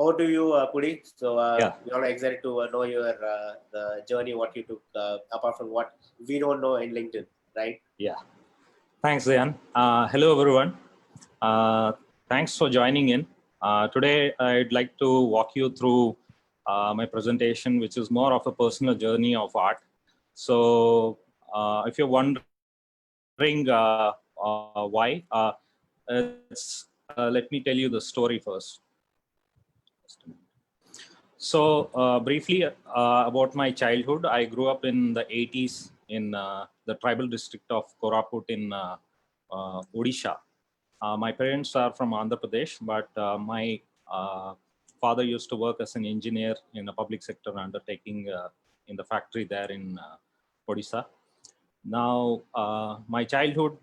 Over to you, Puri. So Yeah, we're all excited to know your the journey, what you took, apart from what we don't know in LinkedIn, right? yeah. Thanks, Zayan. Hello, everyone. Thanks for joining in. Today, I'd like to walk you through my presentation, which is more of a personal journey of art. So, if you're wondering why, let me tell you the story first. So, briefly about my childhood, I grew up in the 80s in the tribal district of Koraput in Odisha. My parents are from Andhra Pradesh, but my father used to work as an engineer in a public sector undertaking in the factory there in Odisha. Now, my childhood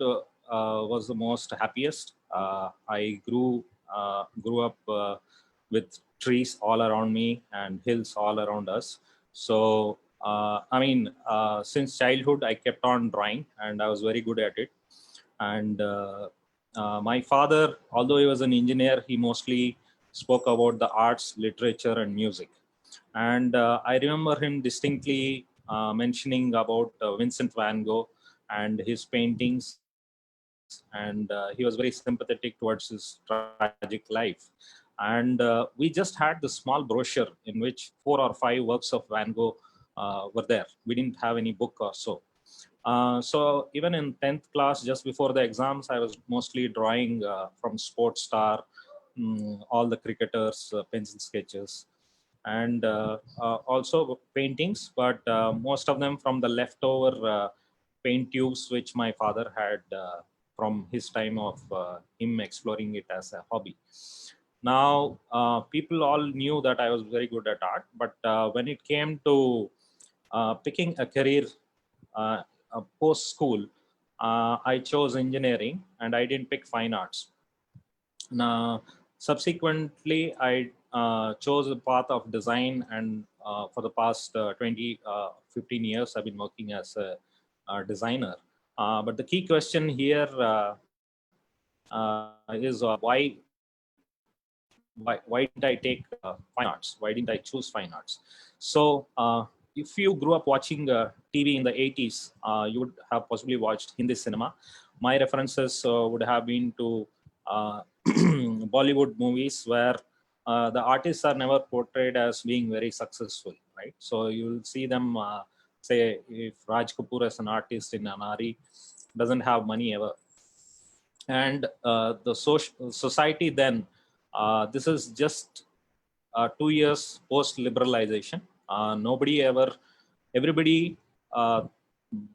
was the most happiest. I grew up with trees all around me and hills all around us. So, since childhood, I kept on drawing, and I was very good at it. And my father, although he was an engineer, he mostly spoke about the arts, literature, and music. And I remember him distinctly mentioning about Vincent van Gogh and his paintings. And he was very sympathetic towards his tragic life. And we just had the small brochure in which 4 or 5 works of Van Gogh were there. We didn't have any book or so. So even in 10th class, just before the exams, I was mostly drawing from Sports Star, all the cricketers, pencil sketches, and also paintings, but most of them from the leftover paint tubes which my father had from his time of him exploring it as a hobby. Now, people all knew that I was very good at art, but when it came to picking a career uh, post school, I chose engineering and I didn't pick fine arts. Now, subsequently, I chose the path of design, and for the past 15 years, I've been working as a designer. But the key question here is why didn't I take fine arts? Why didn't I choose fine arts? So, if you grew up watching TV in the 80s, you would have possibly watched Hindi cinema. My references would have been to Bollywood movies where the artists are never portrayed as being very successful, right? So you'll see them say if Raj Kapoor as an artist in Anari doesn't have money ever, and the society then, this is just 2 years post liberalization. Everybody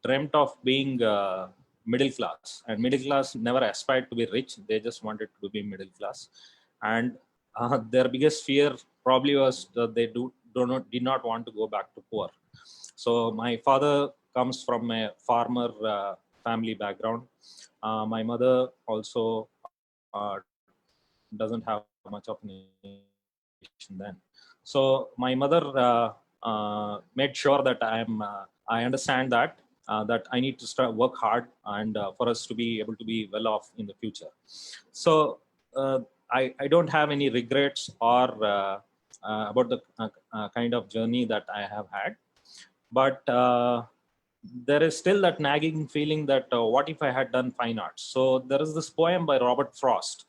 dreamt of being middle class, and middle class never aspired to be rich. They just wanted to be middle class. And their biggest fear probably was that they did not want to go back to poor. So my father comes from a farmer family background. My mother also doesn't have much of an education then. So my mother made sure that I understand that I need to start work hard and for us to be able to be well off in the future. So I don't have any regrets or about the kind of journey that I have had, but there is still that nagging feeling that what if I had done fine arts? So there is this poem by Robert Frost.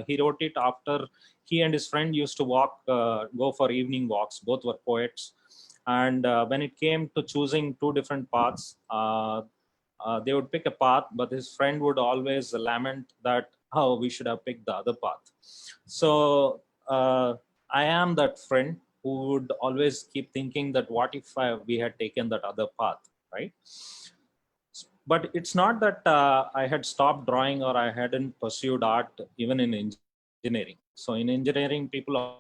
He wrote it after he and his friend used to go for evening walks. Both were poets, and when it came to choosing two different paths, they would pick a path, but his friend would always lament that, oh, we should have picked the other path. So I am that friend who would always keep thinking that what if we had taken that other path, right? But it's not that I had stopped drawing or I hadn't pursued art even in engineering. So in engineering, people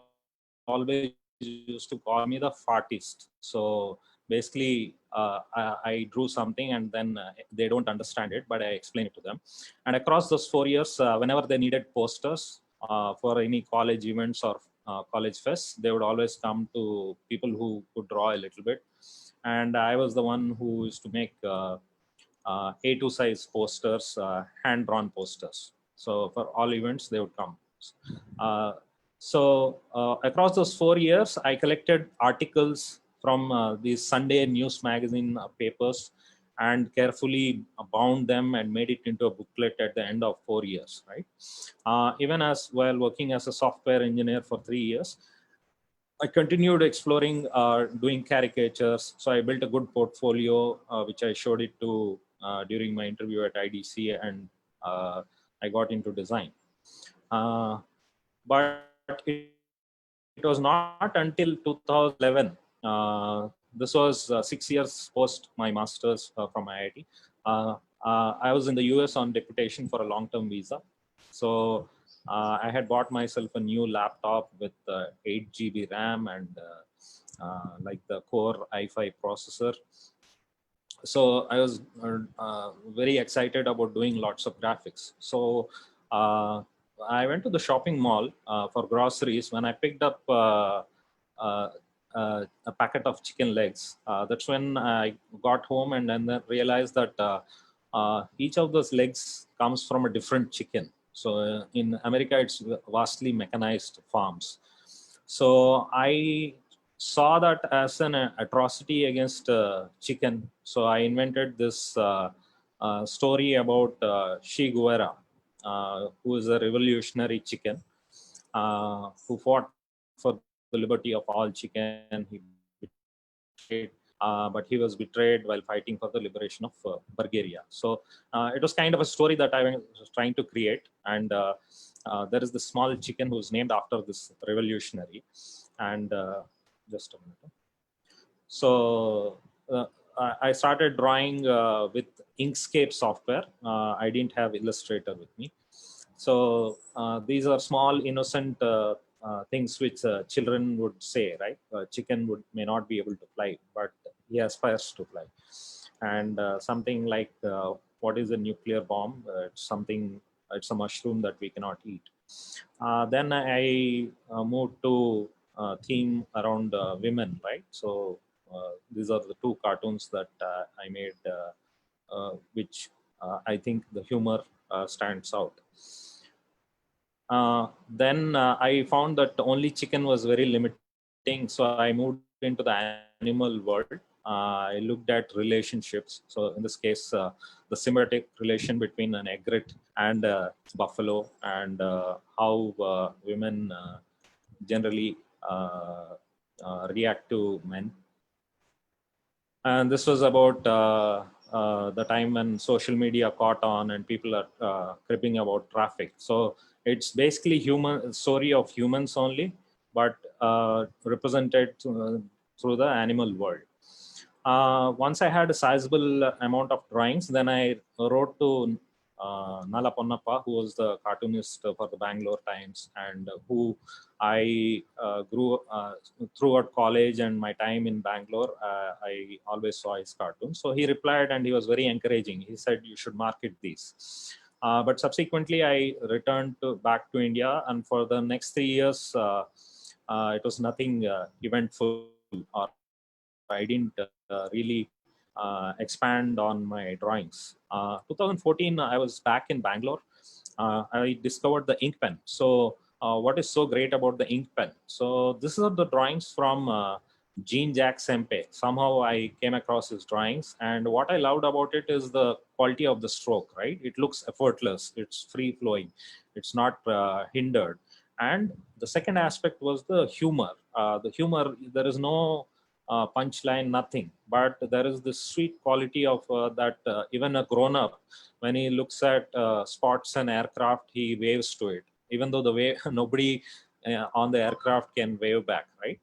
always used to call me the fartist. So basically, I drew something and then they don't understand it, but I explain it to them. And across those 4 years, whenever they needed posters for any college events or college fests, they would always come to people who could draw a little bit. And I was the one who used to make A2 size posters, hand drawn posters. So for all events, they would come. Uh, So across those 4 years, I collected articles from these Sunday news magazine papers and carefully bound them and made it into a booklet at the end of 4 years, right? Even as while working as a software engineer for 3 years, I continued exploring, doing caricatures. So I built a good portfolio, which I showed it to during my interview at IDC, and I got into design. But it was not until 2011. This was 6 years post my master's from IIT. I was in the US on deputation for a long-term visa. So I had bought myself a new laptop with 8 GB RAM and like the Core i5 processor. So I was very excited about doing lots of graphics. So I went to the shopping mall for groceries. When I picked up a packet of chicken legs, that's when I got home and then realized that each of those legs comes from a different chicken. So in America, it's vastly mechanized farms. So I saw that as an atrocity against chicken. So I invented this story about Che Guevara, who is a revolutionary chicken, who fought for the liberty of all chicken. He betrayed, but he was betrayed while fighting for the liberation of Bulgaria. So it was kind of a story that I was trying to create. And there is this small chicken who is named after this revolutionary. And just a minute. So I started drawing with Inkscape software. I didn't have Illustrator with me. So these are small, innocent things which children would say, right? Chicken may not be able to fly, but he aspires to fly. And something like what is a nuclear bomb? It's a mushroom that we cannot eat. Then I moved to theme around women, right? So these are the two cartoons that I made, which I think the humor stands out. Then I found that only chicken was very limiting, so I moved into the animal world. I looked at relationships. So in this case, the symbiotic relation between an egret and a buffalo, and how women generally react to men. And this was about the time when social media caught on and people are cribbing about traffic. So it's basically human story of humans only, but represented through the animal world. Once I had a sizable amount of drawings, then I wrote to Nala Ponnappa, who was the cartoonist for the Bangalore Times, and who I grew throughout college and my time in Bangalore. I always saw his cartoons. So he replied, and he was very encouraging. He said, "You should market these." But subsequently, I returned back to India, and for the next 3 years, it was nothing eventful, or I didn't really expand on my drawings. 2014, I was back in Bangalore. I discovered the ink pen. So what is so great about the ink pen? So this are the drawings from Jean-Jacques Sempe. Somehow I came across his drawings, and what I loved about it is the quality of the stroke, right? It looks effortless, it's free flowing, it's not hindered. And the second aspect was the humor. There is no punchline, nothing, but there is this sweet quality of that even a grown-up, when he looks at spots and aircraft, he waves to it, even though the way nobody on the aircraft can wave back, right?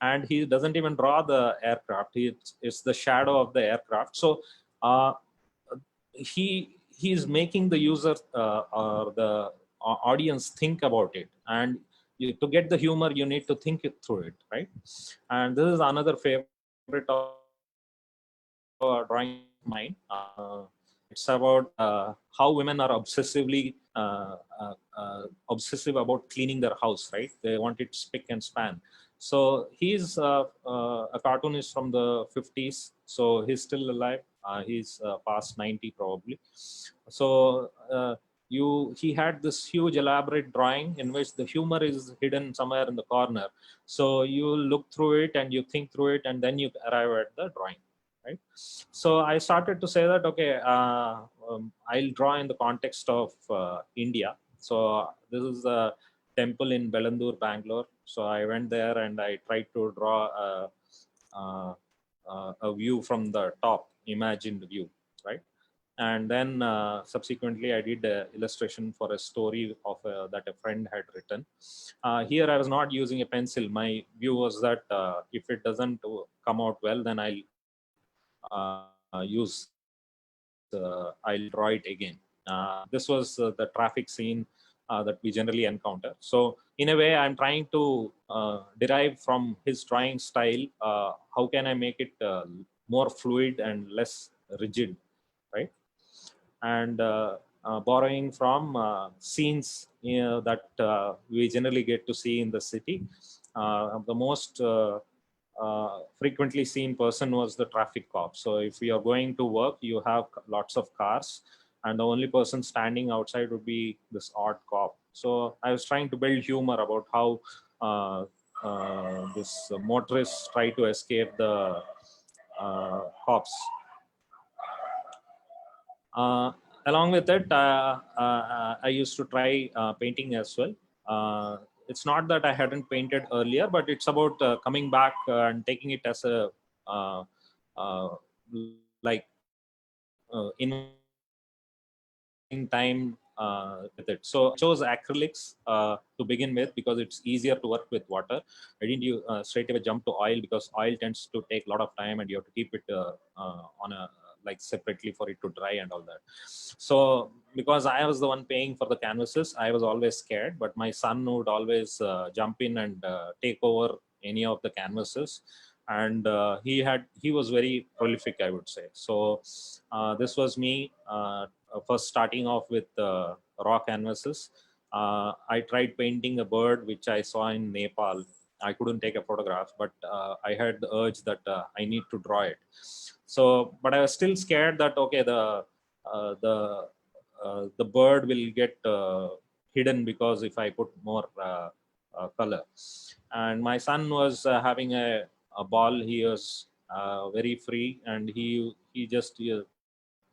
And he doesn't even draw the aircraft, it's the shadow of the aircraft. So he's making the user or the audience think about it, and to get the humor, you need to think it through it, right? And this is another favorite of drawing mine. It's about how women are obsessive about cleaning their house, right? They want it spick and span. So he's a cartoonist from the 50s, so he's still alive. He's past 90 probably. So he had this huge elaborate drawing in which the humor is hidden somewhere in the corner. So you look through it and you think through it, and then you arrive at the drawing, right? So I started to say that, okay, I'll draw in the context of India. So this is the temple in Belandur, Bangalore. So I went there and I tried to draw a view from the top, imagined view, right? And then subsequently I did an illustration for a story of that a friend had written. Here I was not using a pencil. My view was that if it doesn't come out well, then I'll draw it again. This was the traffic scene that we generally encounter. So in a way, I'm trying to derive from his drawing style. How can I make it more fluid and less rigid, right? And borrowing from scenes, that we generally get to see in the city. The most frequently seen person was the traffic cop. So if you are going to work, you have lots of cars, and the only person standing outside would be this odd cop. So I was trying to build humor about how this motorists try to escape the cops. Uh, Along with it, I used to try painting as well. It's not that I hadn't painted earlier, but it's about coming back and taking it as a uh, like investing time with it. So I chose acrylics to begin with because it's easier to work with water. I didn't straight away jump to oil because oil tends to take a lot of time and you have to keep it on a like separately for it to dry and all that. So because I was the one paying for the canvases, I was always scared, but my son would always jump in and take over any of the canvases. And he was very prolific, I would say. So this was me first starting off with raw canvases. I tried painting a bird which I saw in Nepal. I couldn't take a photograph, but I had the urge that I need to draw it. So, but I was still scared that okay, uh, the the bird will get hidden because if I put more color. And my son was having a ball. He was very free, and he just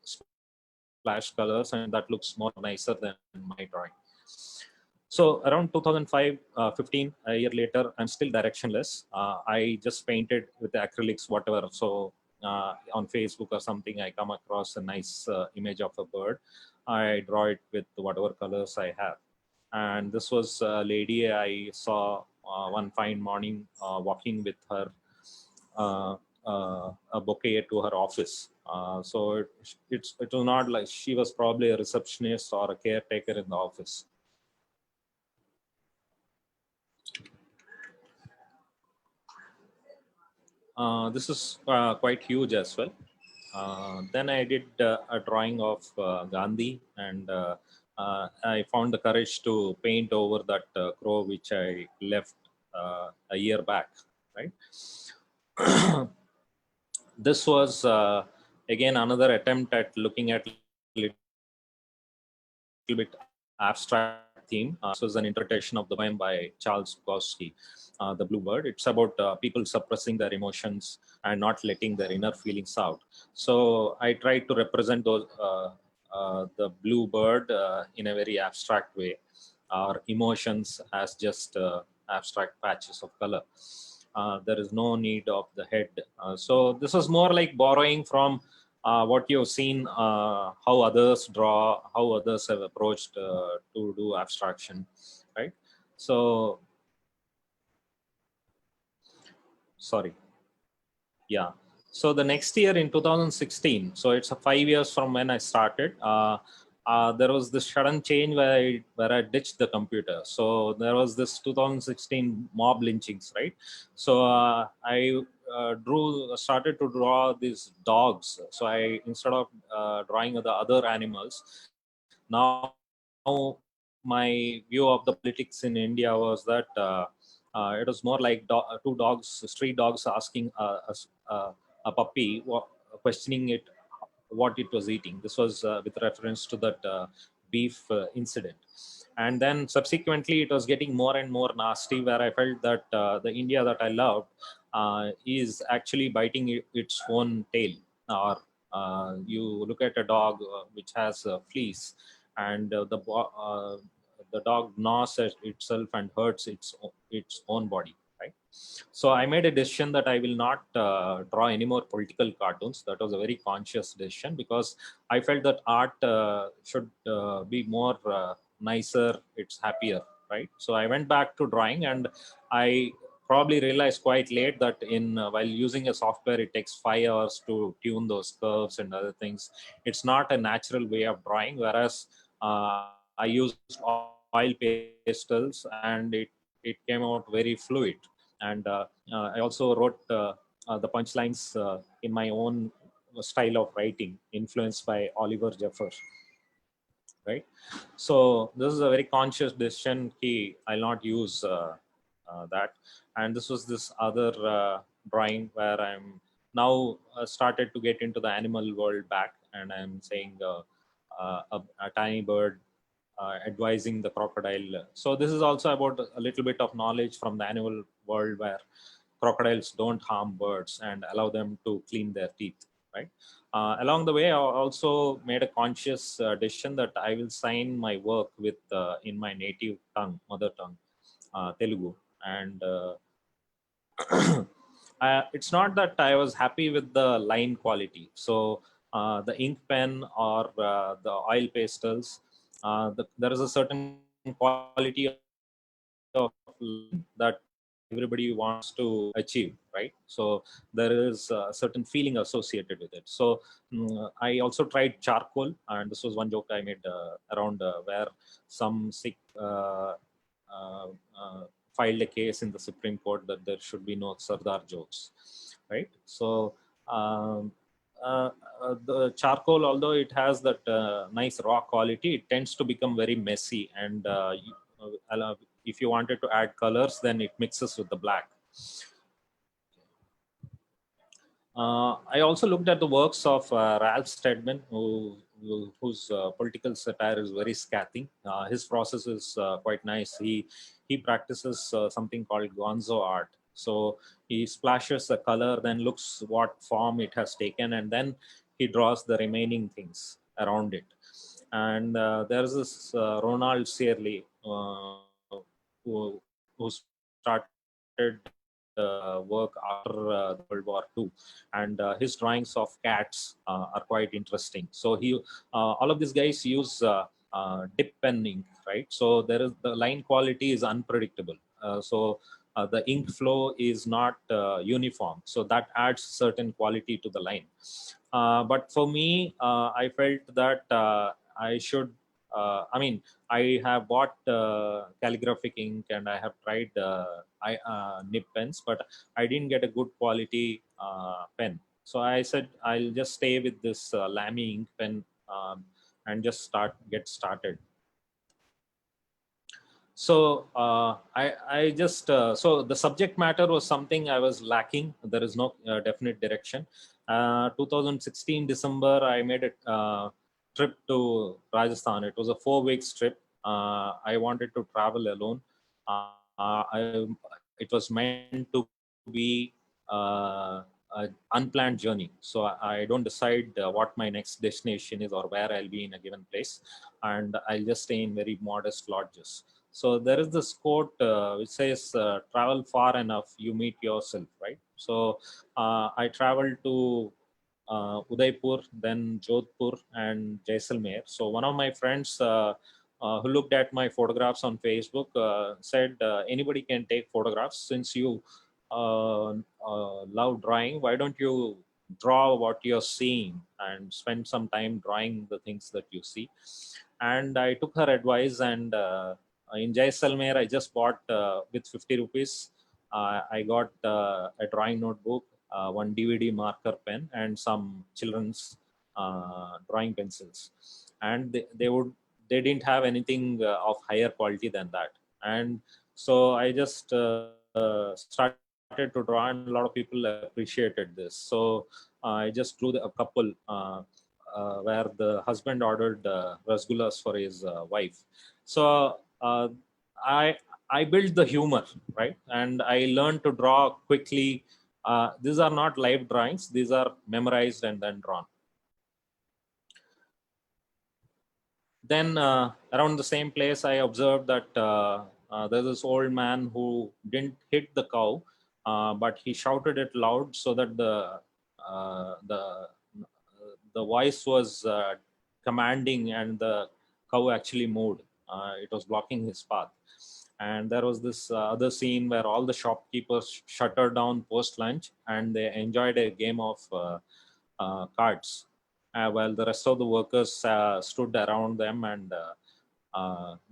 splash colors, and that looks more nicer than my drawing. So around 2005, 15, a year later, I'm still directionless. I just painted with the acrylics, whatever. So on Facebook or something, I come across a nice image of a bird. I draw it with whatever colors I have. And this was a lady I saw one fine morning walking with her a bouquet to her office. So it was not like she was probably a receptionist or a caretaker in the office. This is quite huge as well. Then I did a drawing of Gandhi, and I found the courage to paint over that crow which I left a year back, right? This was again another attempt at looking at little bit abstract theme. This was an interpretation of the poem by Charles Bukowski, The Bluebird. It's about people suppressing their emotions and not letting their inner feelings out. So I tried to represent those the bluebird in a very abstract way, our emotions as just abstract patches of color. There is no need of the head. So this is more like borrowing from what you've seen, how others draw, how others have approached to do abstraction, right? So, sorry. Yeah. So the next year in 2016, so it's 5 years from when I started. There was this sudden change where I ditched the computer. So there was this 2016 mob lynchings, right? So I started to draw these dogs. So I instead of drawing the other animals, now my view of the politics in India was that. It was more like two dogs, street dogs, asking a puppy, questioning it what it was eating. This was with reference to that beef incident. And then subsequently, it was getting more and more nasty, where I felt that the India that I loved is actually biting its own tail. Or you look at a dog which has fleas, and the dog gnaws at itself and hurts its own body, right? So I made a decision that I will not draw any more political cartoons. That was a very conscious decision, because I felt that art should be more nicer, it's happier, right? So I went back to drawing, and I probably realized quite late that in while using a software, it takes 5 hours to tune those curves and other things. It's not a natural way of drawing, whereas I used oil pastels, and it came out very fluid. And I also wrote the punchlines in my own style of writing, influenced by Oliver Jeffers, right? So this is a very conscious decision. I'll not use that. And this was this other drawing where I'm now started to get into the animal world back, and I'm saying a tiny bird advising the crocodile. So this is also about a little bit of knowledge from the animal world, where crocodiles don't harm birds and allow them to clean their teeth, right? Along the way, I also made a conscious decision that I will sign my work with in my native tongue, mother tongue, Telugu. And it's not that I was happy with the line quality. So the ink pen or the oil pastels, there is a certain quality of line that everybody wants to achieve, right? So there is a certain feeling associated with it. So I also tried charcoal, and this was one joke I made around where some sick filed a case in the Supreme Court that there should be no Sardar jokes, right? So the charcoal, although it has that nice raw quality, it tends to become very messy, and if you wanted to add colors, then it mixes with the black. I also looked at the works of Ralph Steadman, whose political satire is very scathing. His process is quite nice. He practices something called gonzo art. So he splashes a color, then looks what form it has taken, and then he draws the remaining things around it. And there's this Ronald Searle, who started work after World War II, and his drawings of cats are quite interesting. So all of these guys use dip pen ink, right? So there is the line quality is unpredictable. The ink flow is not uniform, so that adds certain quality to the line. But for me, I felt that I should. I have bought calligraphic ink, and I have tried nib pens, but I didn't get a good quality pen. So I said I'll just stay with this Lamy ink pen and just get started. So I just so the subject matter was something I was lacking. There is no definite direction. 2016 December, I made a trip to Rajasthan. It was a 4 week trip. I wanted to travel alone. It was meant to be an unplanned journey. So I don't decide what my next destination is or where I'll be in a given place, and I'll just stay in very modest lodges. So there is this quote which says, "Travel far enough, you meet yourself." Right. So I traveled to Udaipur, then Jodhpur, and Jaisalmer. So one of my friends who looked at my photographs on Facebook said, "Anybody can take photographs. Since you love drawing, why don't you draw what you're seeing and spend some time drawing the things that you see?" And I took her advice, and in Jaisalmer, I just bought with 50 rupees. I got a drawing notebook, one DVD marker pen, and some children's drawing pencils. And they didn't have anything of higher quality than that. And so I just started to draw, and a lot of people appreciated this. So I just drew a couple where the husband ordered rasgullas for his wife. So I I built the humor, right, and I learned to draw quickly. These are not live drawings; these are memorized and then drawn. Then around the same place, I observed that there's this old man who didn't hit the cow, but he shouted it loud so that uh, the the voice was commanding, and the cow actually moved. It was blocking his path. And there was this other scene where all the shopkeepers shuttered down post lunch and they enjoyed a game of cards, while the rest of the workers stood around them and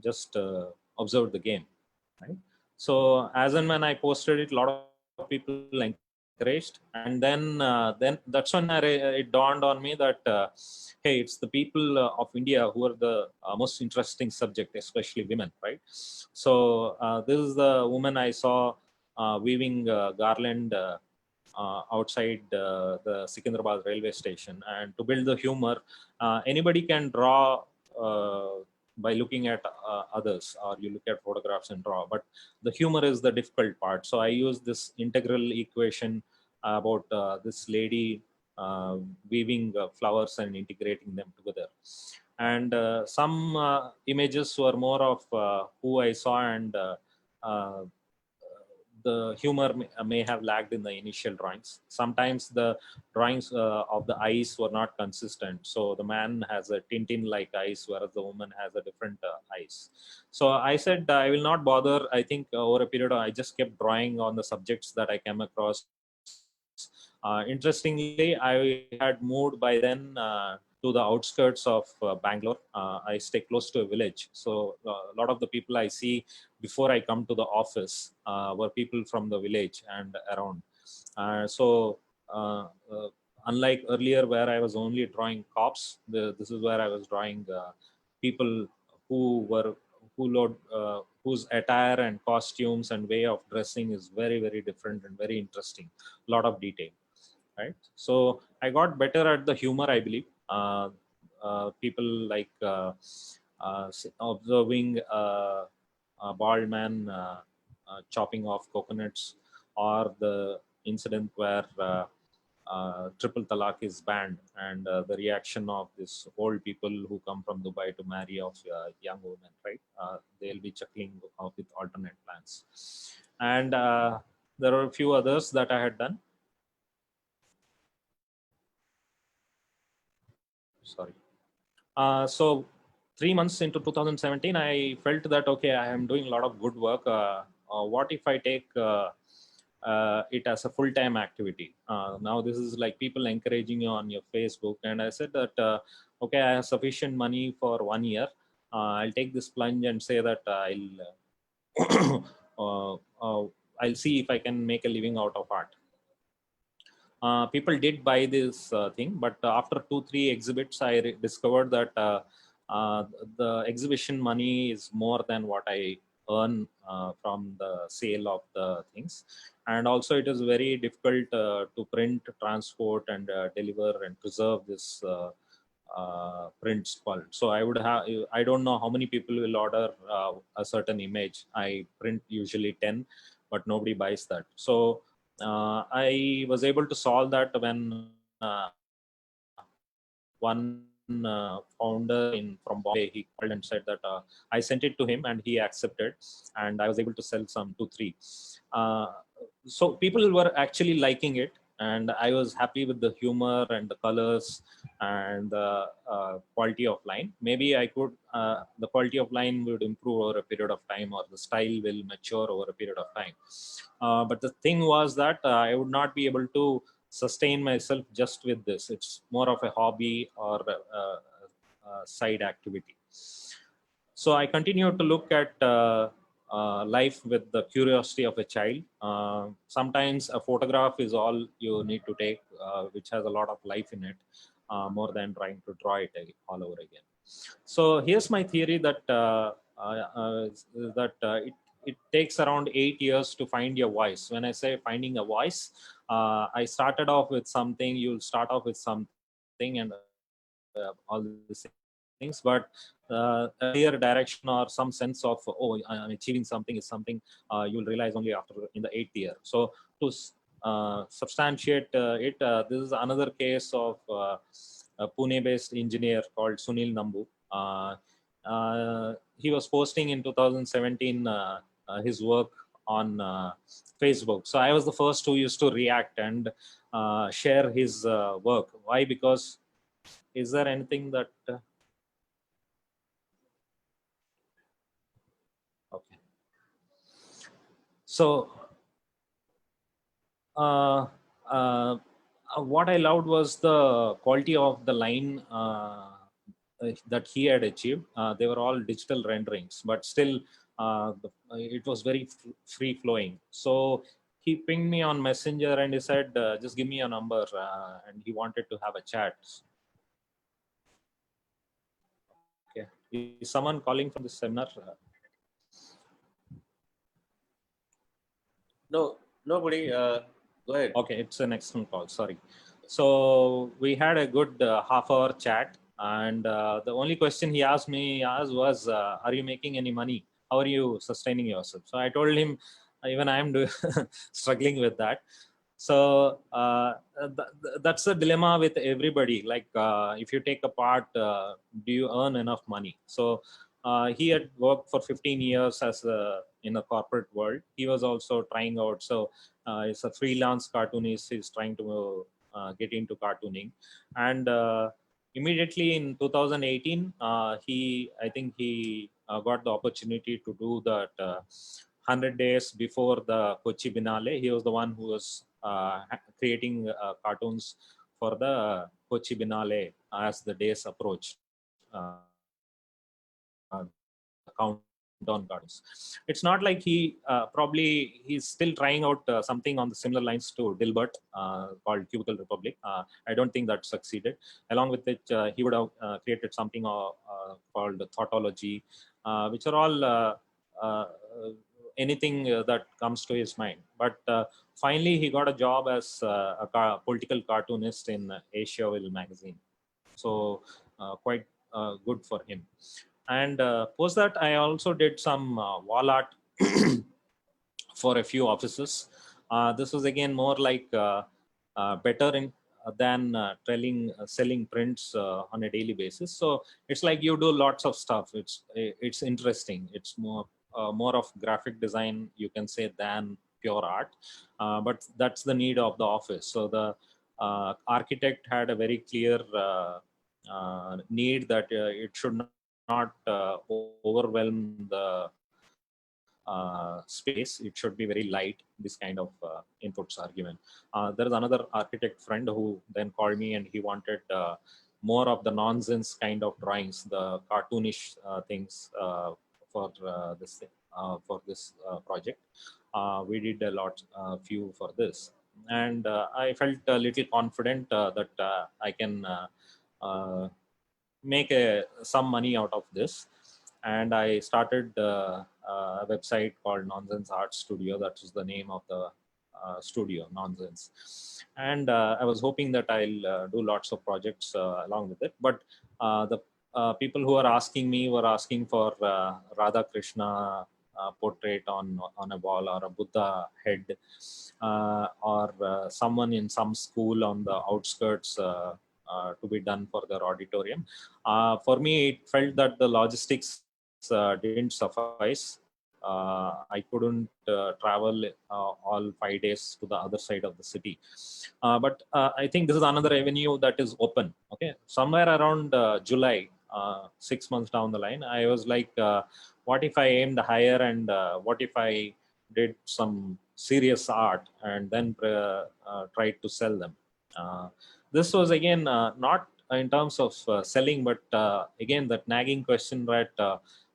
just observed the game. Right. So as and when I posted it, a lot of people encouraged, and then that's when it dawned on me that hey, it's the people of India who are the most interesting subject, especially women, right? So this is the woman I saw weaving garland outside the Secunderabad railway station. And to build the humor, anybody can draw by looking at others, or you look at photographs and draw, but the humor is the difficult part. So I use this integral equation about this lady weaving flowers and integrating them together. And some images were more of who I saw, and uh, the humor may have lagged in the initial drawings. Sometimes the drawings of the eyes were not consistent. So the man has a Tintin-like eyes, whereas the woman has a different eyes. So I said, I will not bother. I think over a period, I just kept drawing on the subjects that I came across. Interestingly, I had moved by then to the outskirts of Bangalore. I stay close to a village. So a lot of the people I see before I come to the office were people from the village and around. So unlike earlier where I was only drawing cops, this is where I was drawing people who were whose attire and costumes and way of dressing is very, very different and very interesting. A lot of detail, right? So I got better at the humor, I believe. People like observing a bald man chopping off coconuts, or the incident where triple talaq is banned, and the reaction of these old people who come from Dubai to marry of young women, right? They'll be chuckling with alternate plans. And there are a few others that I had done. Sorry. So 3 months into 2017, I felt that, okay, I am doing a lot of good work. What if I take it as a full-time activity? Now this is like people encouraging you on your Facebook. And I said that, okay, I have sufficient money for 1 year. I'll take this plunge and say that I'll see if I can make a living out of art. People did buy this thing, but after 2-3 exhibits, I discovered that uh, the exhibition money is more than what I earn from the sale of the things. And also it is very difficult to print, transport, and deliver and preserve this prints called. So I don't know how many people will order a certain image. I print usually 10, but nobody buys that. So I was able to solve that when one founder from Bombay, he called and said that I sent it to him and he accepted, and I was able to sell some 2-3. So people were actually liking it, and I was happy with the humor and the colors and the quality of line. Maybe the quality of line would improve over a period of time, or the style will mature over a period of time. But the thing was that I would not be able to sustain myself just with this. It's more of a hobby or a side activity. So I continue to look at life with the curiosity of a child. Sometimes a photograph is all you need to take, which has a lot of life in it, more than trying to draw it all over again. So here's my theory that it takes around 8 years to find your voice. When I say finding a voice, I started off with something. You'll start off with something, and eventually all these things, but a clear direction or some sense of, oh, I'm achieving something is something you'll realize only after in the 8th year. So to substantiate it, this is another case of a Pune-based engineer called Sunil Nambu. He was posting in 2017 his work on Facebook. So I was the first who used to react and share his work. Why? Because is there anything that okay? So what I loved was the quality of the line that he had achieved. They were all digital renderings, but still it was very free flowing. So he pinged me on Messenger and he said, just give me a number, and he wanted to have a chat. Okay. Is someone calling from the seminar? No, nobody. Go ahead. Okay, it's an external call. Sorry. So we had a good half-hour chat, and the only question he asked me was, "Are you making any money? How are you sustaining yourself?" So I told him, even I am struggling with that. So that's the dilemma with everybody. Like, if you take a part, do you earn enough money? So he had worked for 15 years as in a corporate world. He was also trying out. So he's a freelance cartoonist. He's trying to get into cartooning, and immediately in 2018, I think he got the opportunity to do that 100 days before the Kochi Biennale. He was the one who was creating cartoons for the Kochi Biennale as the days approached. Countdown cartoons. It's not like he probably he's still trying out something on the similar lines to Dilbert called Cubicle Republic. I don't think that succeeded. Along with it, he would have created something called Thoughtology, which are all anything that comes to his mind. But finally, he got a job as a political cartoonist in Asiaville magazine. So quite good for him. And post that, I also did some wall art for a few offices. This was again more like better than selling prints on a daily basis. So it's like you do lots of stuff. It's interesting. It's more of graphic design, you can say, than pure art. But that's the need of the office. So the architect had a very clear need that it should not overwhelm the space. It should be very light. This kind of inputs are given. There is another architect friend who then called me and he wanted more of the nonsense kind of drawings, the cartoonish things for this project. We did a few for this, and I felt a little confident that I can make some money out of this. And I started a website called Nonsense Art Studio. That was the name of the studio, Nonsense. And I was hoping that I'll do lots of projects along with it. But the people who are asking me were asking for Radha Krishna portrait on a wall, or a Buddha head, or someone in some school on the outskirts to be done for their auditorium. For me, it felt that the logistics didn't suffice. I couldn't travel all 5 days to the other side of the city. But I think this is another avenue that is open. Okay, somewhere around July, 6 months down the line, I was like, what if I aimed higher, and what if I did some serious art and then tried to sell them? This was again not in terms of selling, but again that nagging question, right?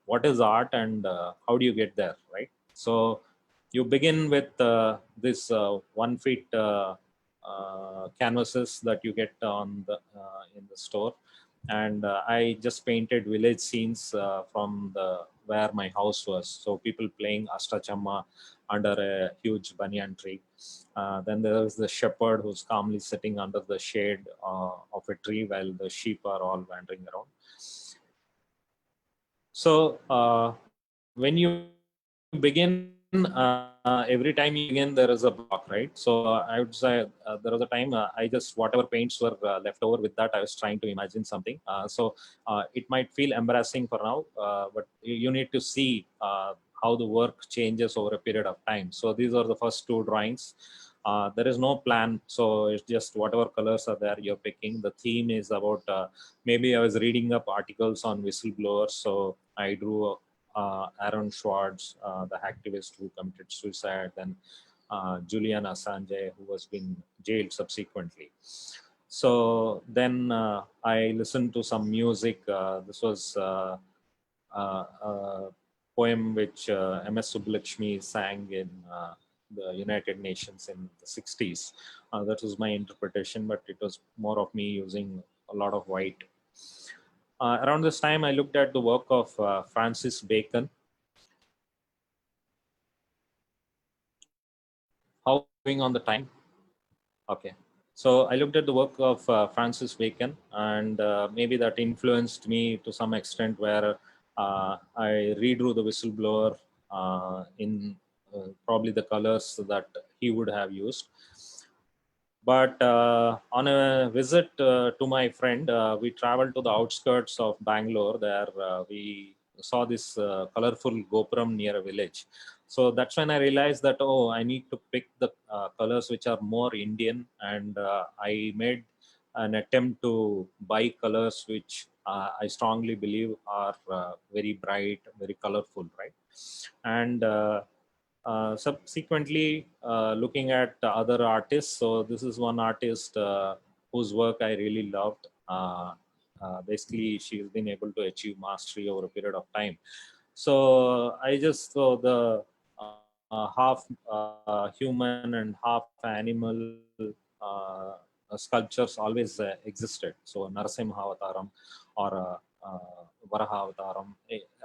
What is art, and how do you get there, right? So you begin with this 1 feet canvases that you get on the in the store, and I just painted village scenes from where my house was. So people playing Astachamma under a huge banyan tree. Then there is the shepherd who's calmly sitting under the shade of a tree while the sheep are all wandering around. So when you begin, every time you begin, there is a block, right? So I would say there was a time I just, whatever paints were left over, with that I was trying to imagine something. So it might feel embarrassing for now, but you need to see how the work changes over a period of time. So these are the first two drawings. There is no plan, so it's just whatever colors are there you're picking. The theme is about maybe I was reading up articles on whistleblowers, so I drew Aaron Swartz, the activist who committed suicide, then Julian Assange, who has been jailed subsequently. So then I listened to some music. This was a poem which M.S. Subbulakshmi sang in the United Nations in the 60s. That was my interpretation, but it was more of me using a lot of white. Around this time, I looked at the work of Francis Bacon. How going on the time? Okay. So I looked at the work of Francis Bacon, and maybe that influenced me to some extent, where I redrew the whistleblower in probably the colors that he would have used. But on a visit to my friend, we traveled to the outskirts of Bangalore. There we saw this colorful Gopuram near a village. So that's when I realized that, oh, I need to pick the colors which are more Indian. And I made an attempt to buy colors which I strongly believe are very bright, very colorful, right? And subsequently, looking at other artists. So this is one artist whose work I really loved. Basically, she's been able to achieve mastery over a period of time. So I just saw the half human and half animal sculptures always existed. So Narasimha Avataram or Varaha Avataram,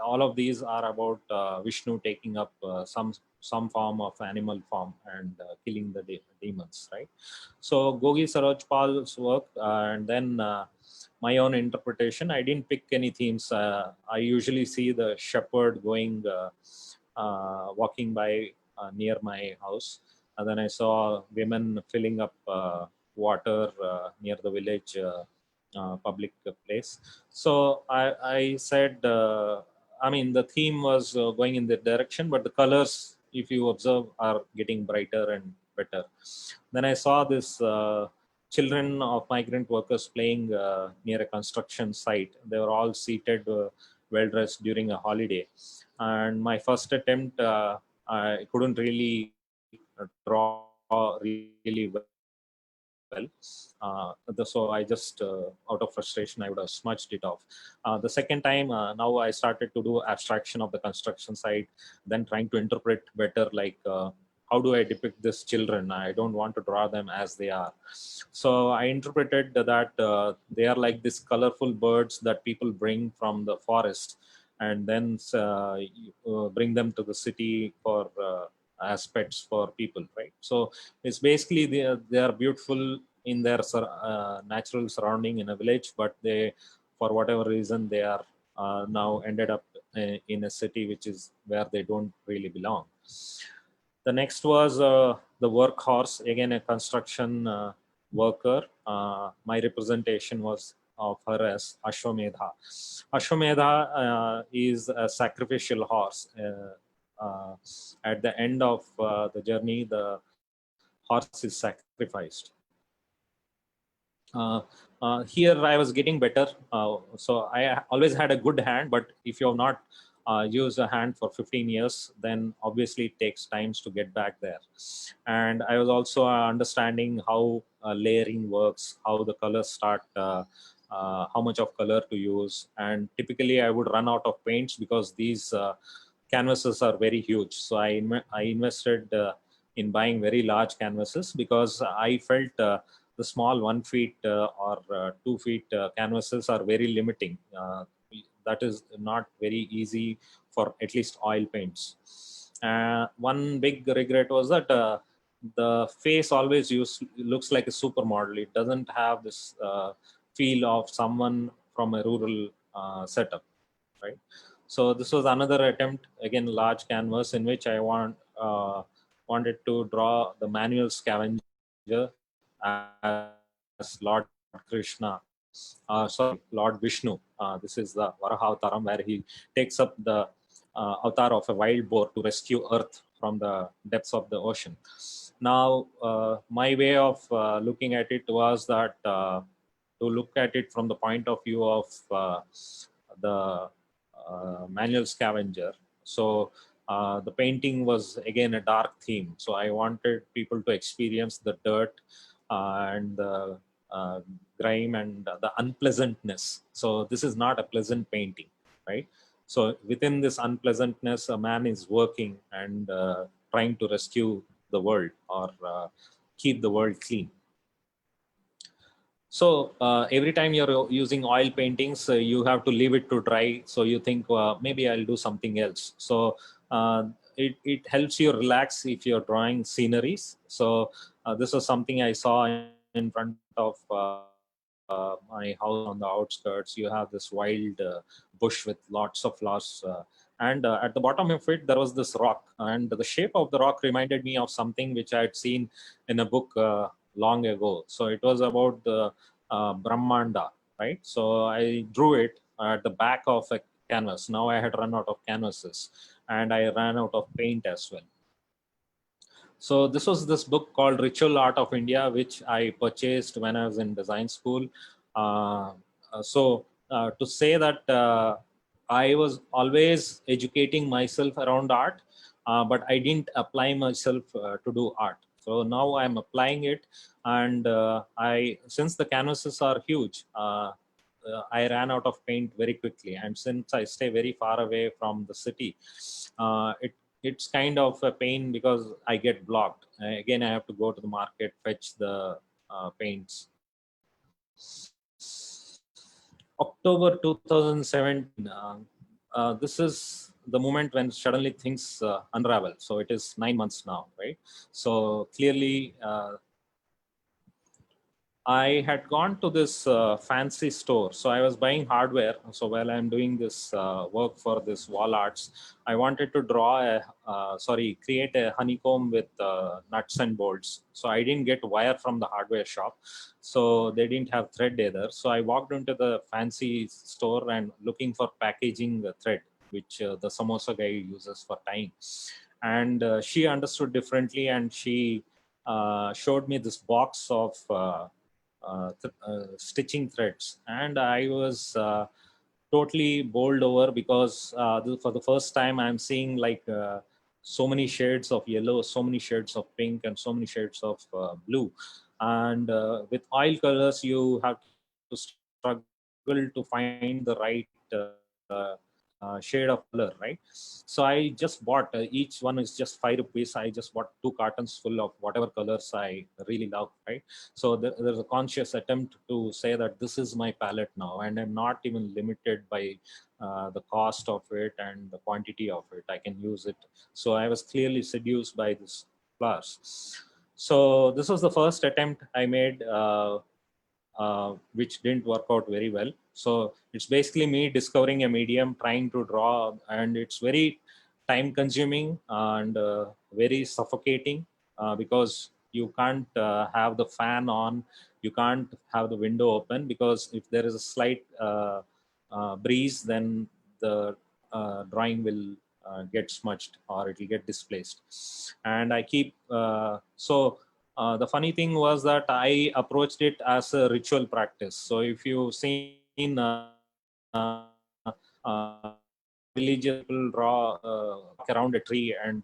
all of these are about Vishnu taking up some form of animal form and killing the demons, right? So Gogi Saroj Pal's work, and then my own interpretation. I didn't pick any themes. I usually see the shepherd going, walking by near my house. And then I saw women filling up water near the village public place. So I said, I mean, the theme was going in that direction, but the colors, if you observe, are getting brighter and better. Then I saw this children of migrant workers playing near a construction site. They were all seated, well dressed during a holiday. And my first attempt, I couldn't really draw really well. So I just, out of frustration, I would have smudged it off. The second time, now I started to do abstraction of the construction site, then trying to interpret better, like how do I depict these children? I don't want to draw them as they are. So I interpreted that they are like these colorful birds that people bring from the forest and then bring them to the city for aspects for people, right? So it's basically they are beautiful in their natural surrounding in a village, but they, for whatever reason, they are now ended up in a city which is where they don't really belong. The next was the workhorse, again a construction worker. My representation was of her as Ashwamedha. Ashwamedha is a sacrificial horse. At the end of the journey, the horse is sacrificed. Here I was getting better. So I always had a good hand, but if you have not used a hand for 15 years, then obviously it takes times to get back there. And I was also understanding how layering works, how the colors start, how much of color to use. And typically I would run out of paints because these canvases are very huge. So I invested in buying very large canvases because I felt the small 1 feet or 2 feet canvases are very limiting. That is not very easy for at least oil paints. One big regret was that the face always looks like a supermodel. It doesn't have this feel of someone from a rural setup, right? So this was another attempt, again large canvas, in which I wanted to draw the manual scavenger as Lord Krishna, sorry, Lord Vishnu. This is the Varaha Avtaram, where he takes up the avatar of a wild boar to rescue Earth from the depths of the ocean. Now, my way of looking at it was that to look at it from the point of view of the manual scavenger. So the painting was again a dark theme. So I wanted people to experience the dirt and the uh, grime and the unpleasantness. So this is not a pleasant painting, right? So within this unpleasantness, a man is working and trying to rescue the world, or keep the world clean. So every time you're using oil paintings, you have to leave it to dry. So you think, maybe I'll do something else. So it helps you relax if you're drawing sceneries. So this was something I saw in front of my house on the outskirts. You have this wild bush with lots of flowers. And at the bottom of it, there was this rock. And the shape of the rock reminded me of something which I had seen in a book long ago. So it was about the Brahmanda, right? So I drew it at the back of a canvas. Now I had run out of canvases, and I ran out of paint as well. So this was this book called Ritual Art of India, which I purchased when I was in design school. To say that I was always educating myself around art, but I didn't apply myself to do art. So now I'm applying it, and since the canvases are huge, I ran out of paint very quickly. And since I stay very far away from the city, it's kind of a pain because I get blocked. Again, I have to go to the market, fetch the paints. October 2017. This is the moment when suddenly things unravel. So it is 9 months now, right? So clearly, I had gone to this fancy store. So I was buying hardware. So while I'm doing this work for this wall arts, I wanted to create a honeycomb with nuts and bolts. So I didn't get wire from the hardware shop. So they didn't have thread either. So I walked into the fancy store and looking for packaging thread, which the samosa guy uses for tying. And she understood differently, and she showed me this box of stitching threads, and I was totally bowled over because for the first time I'm seeing like so many shades of yellow, so many shades of pink, and so many shades of blue. And with oil colors, you have to struggle to find the right shade of color, right? So I just bought, each one is just 5 rupees. I just bought 2 cartons full of whatever colors I really love, right? So there's a conscious attempt to say that this is my palette now, and I'm not even limited by the cost of it and the quantity of it. I can use it. So I was clearly seduced by this flowers. So this was the first attempt I made, which didn't work out very well. So it's basically me discovering a medium, trying to draw, and it's very time consuming and very suffocating because you can't have the fan on, you can't have the window open, because if there is a slight breeze, then the drawing will get smudged, or it will get displaced. And I keep the funny thing was that I approached it as a ritual practice. So if you've seen religious people draw around a tree and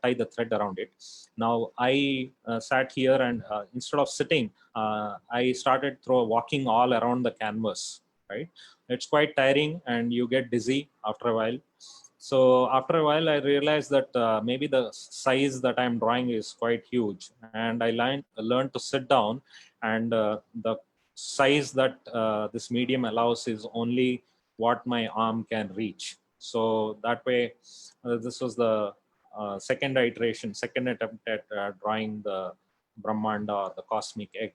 tie the thread around it. Now I sat here and instead of sitting, I started walking all around the canvas. Right, it's quite tiring and you get dizzy after a while. So after a while, I realized that maybe the size that I'm drawing is quite huge, and I learned to sit down, and the size that this medium allows is only what my arm can reach. So that way, this was the second iteration, second attempt at drawing the Brahmanda or the cosmic egg.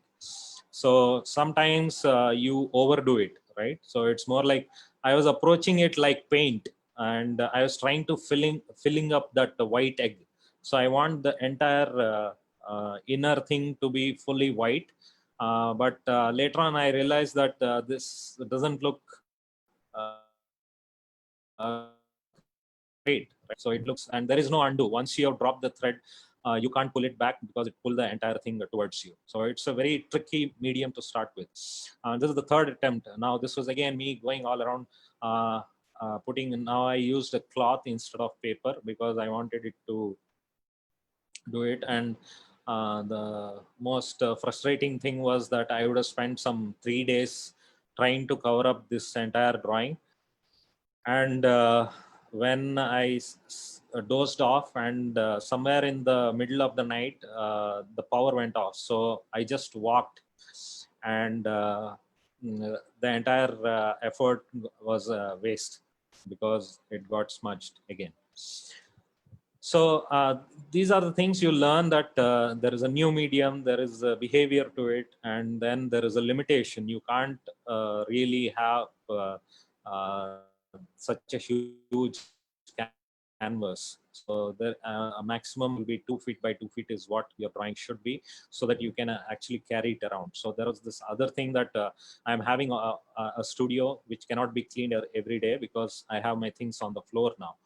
So sometimes you overdo it, right? So it's more like I was approaching it like paint, and I was trying to filling up that white egg. So I want the entire inner thing to be fully white. But later on, I realized that this doesn't look great, right? So it looks, and there is no undo. Once you have dropped the thread, you can't pull it back because it pulled the entire thing towards you. So it's a very tricky medium to start with. This is the third attempt. Now this was again me going all around putting. Now I used a cloth instead of paper because I wanted it to do it. And the most frustrating thing was that I would have spent some 3 days trying to cover up this entire drawing. And when I dozed off, and somewhere in the middle of the night, the power went off. So I just walked, and the entire effort was waste because it got smudged again. So these are the things you learn, that there is a new medium, there is a behavior to it, and then there is a limitation. You can't really have such a huge canvas. So there, a maximum will be 2 feet by 2 feet is what your drawing should be, so that you can actually carry it around. So there was this other thing that I'm having a studio which cannot be cleaned every day because I have my things on the floor now.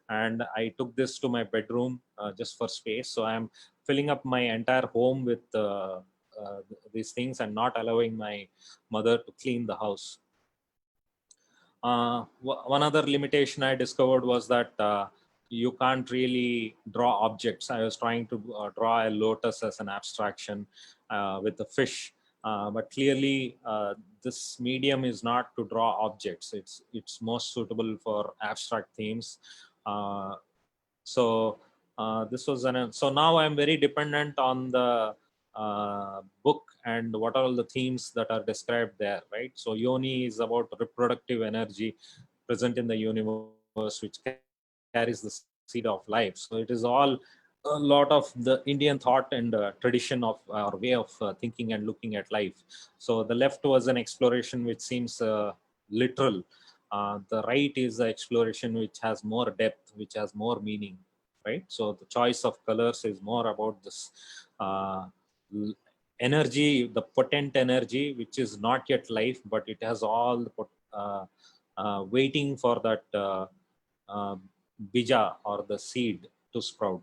And I took this to my bedroom just for space. So I'm filling up my entire home with these things and not allowing my mother to clean the house. One other limitation I discovered was that you can't really draw objects. I was trying to draw a lotus as an abstraction with a fish, but clearly this medium is not to draw objects. It's most suitable for abstract themes. So this was so now I'm very dependent on the book and what are all the themes that are described there, right? So yoni is about reproductive energy present in the universe, which carries the seed of life. So it is all a lot of the Indian thought and tradition of our way of thinking and looking at life. So the left was an exploration which seems literal. The right is the exploration which has more depth, which has more meaning, right? So the choice of colors is more about this energy, the potent energy, which is not yet life, but it has all the waiting for that bija or the seed to sprout.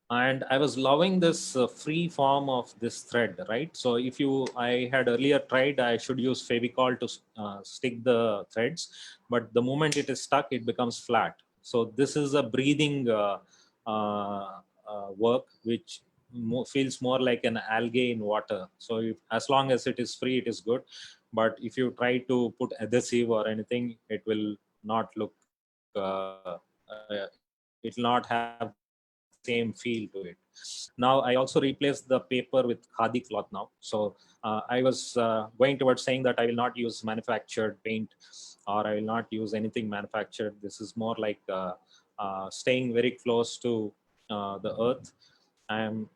And I was loving this free form of this thread, right? So if I had earlier tried, I should use Fevicol to stick the threads, but the moment it is stuck, it becomes flat. So this is a breathing work, which feels more like an algae in water. So as long as it is free, it is good. But if you try to put adhesive or anything, it will not look, it will not have same feel to it. Now I also replaced the paper with khadi cloth now. So I was going towards saying that I will not use manufactured paint, or I will not use anything manufactured. This is more like staying very close to the earth. I am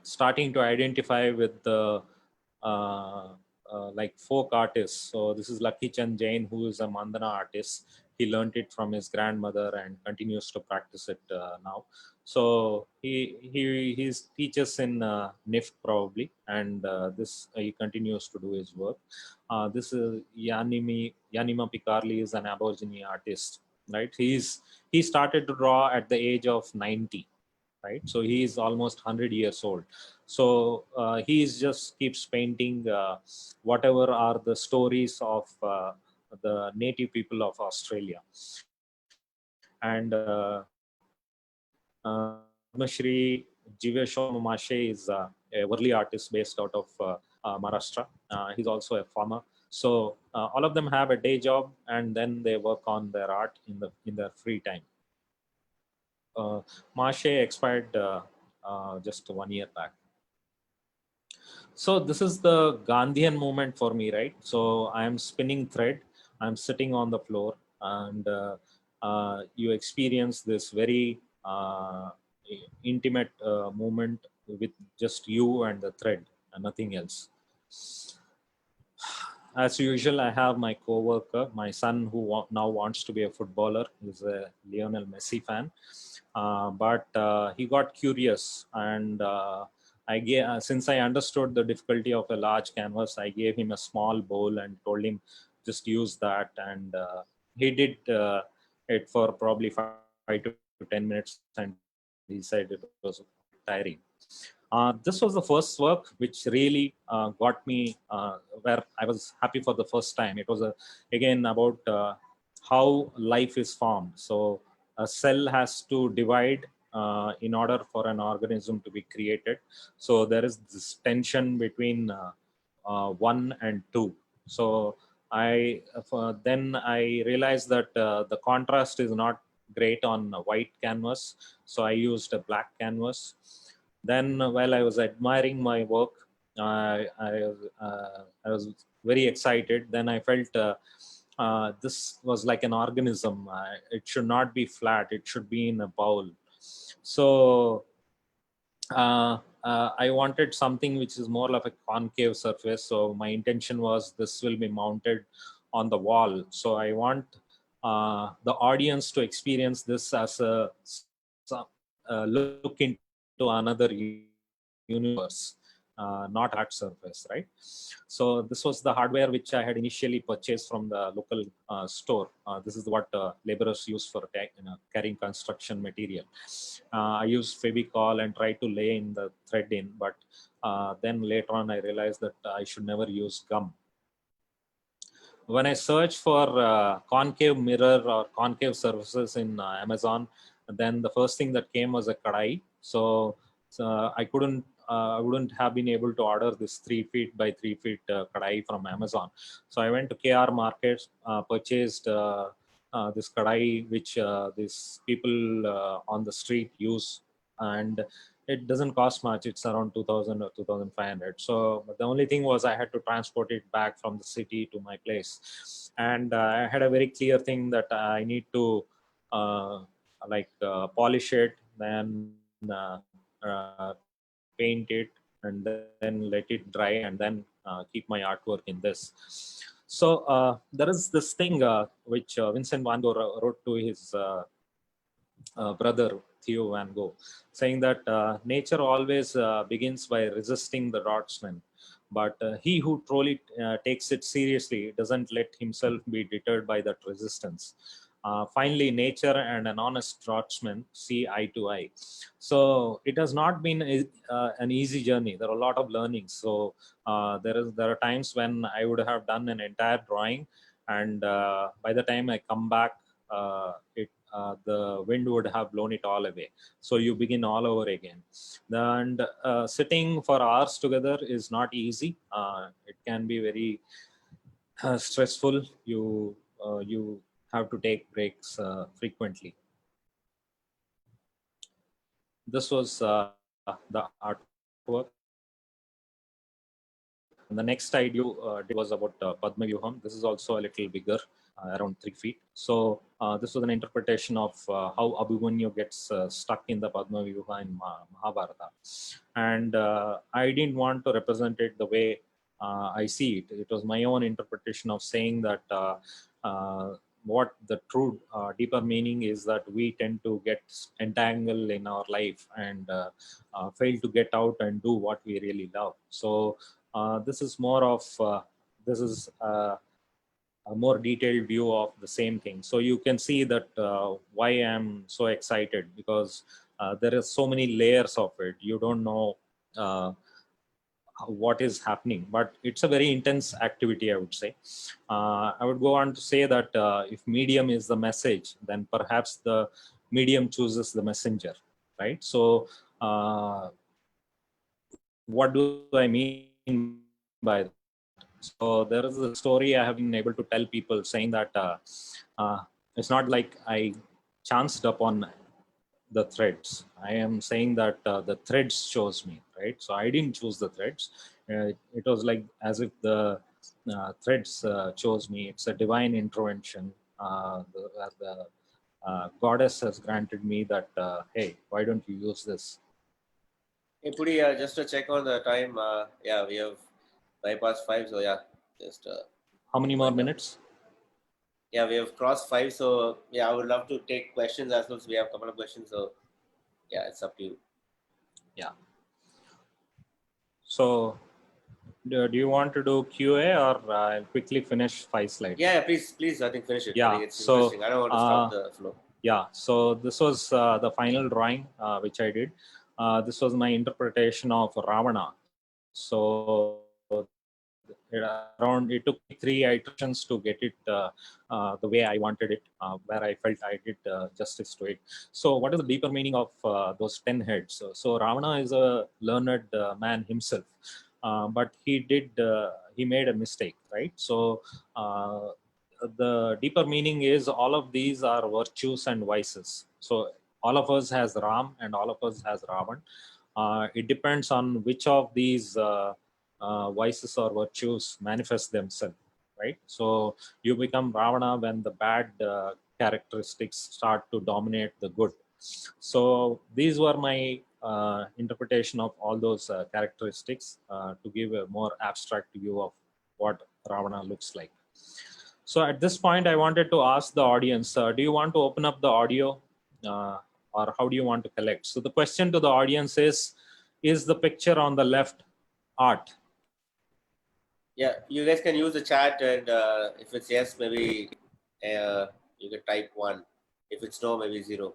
starting to identify with the like folk artists. So this is Lucky Chand Jain, who is a Mandana artist. He learned it from his grandmother and continues to practice it now. So he teaches in NIFT probably, and this he continues to do his work. This is Yanima Picarli, is an Aborigine artist, right? He started to draw at the age of 90, right? So he is almost 100 years old. So he just keeps painting whatever are the stories of the native people of Australia. And Shri Jiveshwar Mashe is a Worli artist based out of Maharashtra. He's also a farmer. So all of them have a day job, and then they work on their art in their free time. Mashe expired just 1 year back. So this is the Gandhian movement for me, right? So I am spinning thread, I'm sitting on the floor, and you experience this very intimate moment with just you and the thread and nothing else. As usual, I have my co-worker, my son, who now wants to be a footballer. He's a Lionel Messi fan, but he got curious, and since I understood the difficulty of a large canvas, I gave him a small bowl and told him just use that, and he did it for probably 5 to 10 minutes, and he said it was quite tiring. This was the first work which really got me where I was happy for the first time. It was again about how life is formed. So a cell has to divide in order for an organism to be created. So there is this tension between 1 and 2. So then I realized that the contrast is not great on a white canvas. So I used a black canvas. Then, while I was admiring my work, I was very excited. Then I felt this was like an organism. It should not be flat. It should be in a bowl. So I wanted something which is more like a concave surface. So my intention was this will be mounted on the wall. So I want the audience to experience this as a look into another universe, not flat surface, right? So this was the hardware which I had initially purchased from the local store. This is what laborers use for carrying construction material. I used Fevicol and tried to lay in the thread in, but then later on I realized that I should never use gum. When I searched for concave mirror or concave surfaces in Amazon, then the first thing that came was a kadai. So I wouldn't have been able to order this 3 feet by 3 feet kadai from Amazon. So I went to KR Markets, purchased this kadai, which these people on the street use, and it doesn't cost much. It's around 2000 or 2500. So but the only thing was I had to transport it back from the city to my place, and I had a very clear thing that I need to polish it, then paint it, and then let it dry, and then keep my artwork in this. So there is this thing which Vincent van Gogh wrote to his brother Theo van Gogh, saying that nature always begins by resisting the draughtsman, but he who truly takes it seriously doesn't let himself be deterred by that resistance. Finally, nature and an honest draughtsman see eye to eye. So it has not been an easy journey. There are a lot of learnings. So there are times when I would have done an entire drawing, and by the time I come back, the wind would have blown it all away. So you begin all over again. And sitting for hours together is not easy. It can be very stressful. You have to take breaks frequently. This was the artwork. And the next I did was about Padma Vyuham. This is also a little bigger, around 3 feet. So this was an interpretation of how Abhimanyu gets stuck in the Padma Vyuha in Mahabharata. And I didn't want to represent it the way I see it. It was my own interpretation of saying that what the true deeper meaning is, that we tend to get entangled in our life and fail to get out and do what we really love. So this is more of a more detailed view of the same thing. So you can see that why I'm so excited, because there are so many layers of it. You don't know what is happening, but it's a very intense activity, I would say. I would go on to say that if medium is the message, then perhaps the medium chooses the messenger, right? So what do I mean by that? So there is a story I have been able to tell people, saying that it's not like I chanced upon the threads. I am saying that the threads chose me, right? So I didn't choose the threads. It was like as if the threads chose me. It's a divine intervention. goddess has granted me that, hey, why don't you use this? Hey, Puri, just to check on the time, yeah, we have 5:05, so yeah, just How many more wind up. minutes? Yeah, we have crossed 5, so yeah, I would love to take questions as well. So we have a couple of questions, so yeah, it's up to you. Yeah. So do you want to do QA, or I'll quickly finish 5 slides? Yeah, please, I think finish it. I Yeah. think it's So interesting. I don't want to stop the flow. yeah, so this was the final drawing which I did. This was my interpretation of Ravana. So it took me 3 iterations to get it the way I wanted it, where I felt I did justice to it. So what is the deeper meaning of those 10 heads? So Ravana is a learned man himself, but he made a mistake, right? So the deeper meaning is all of these are virtues and vices. So all of us has Ram and all of us has Ravan. It depends on which of these vices or virtues manifest themselves, right? So you become Ravana when the bad characteristics start to dominate the good. So these were my interpretation of all those characteristics to give a more abstract view of what Ravana looks like. So at this point, I wanted to ask the audience, do you want to open up the audio uh, or how do you want to collect? So the question to the audience is the picture on the left art? Yeah, you guys can use the chat, and if it's yes, maybe you can type 1. If it's no, maybe 0.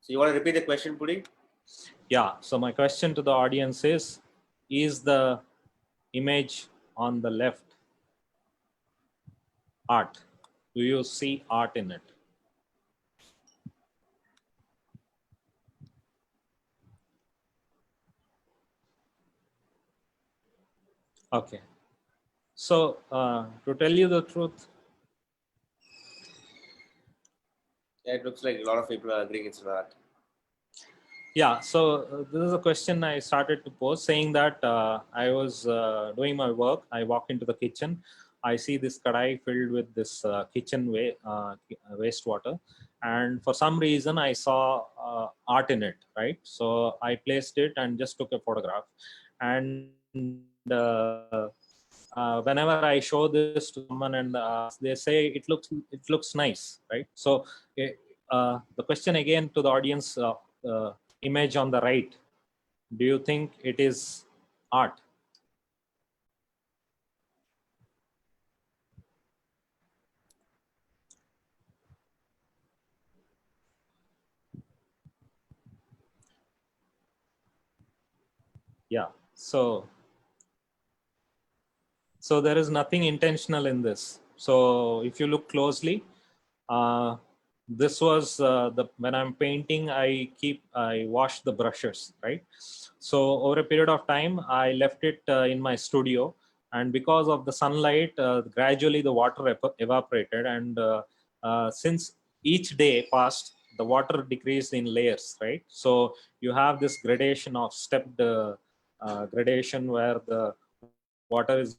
So you want to repeat the question, Puri? Yeah, so my question to the audience is the image on the left art? Do you see art in it? Okay. So to tell you the truth, Yeah, it looks like a lot of people are agreeing it's not. yeah, so this is a question I started to pose, saying that I was doing my work. I walk into the kitchen. I see this kadai filled with this kitchen wastewater. And for some reason, I saw art in it, right? So I placed it and just took a photograph. And uh, whenever I show this to someone and they say it looks nice, right? So the question again to the audience, image on the right, do you think it is art? Yeah. So there is nothing intentional in this. So if you look closely, uh, this was the when I'm painting, I wash the brushes, right? So over a period of time, I left it in my studio, and because of the sunlight, gradually the water evaporated, and since each day passed, the water decreased in layers, right? So you have this gradation of stepped gradation where the water is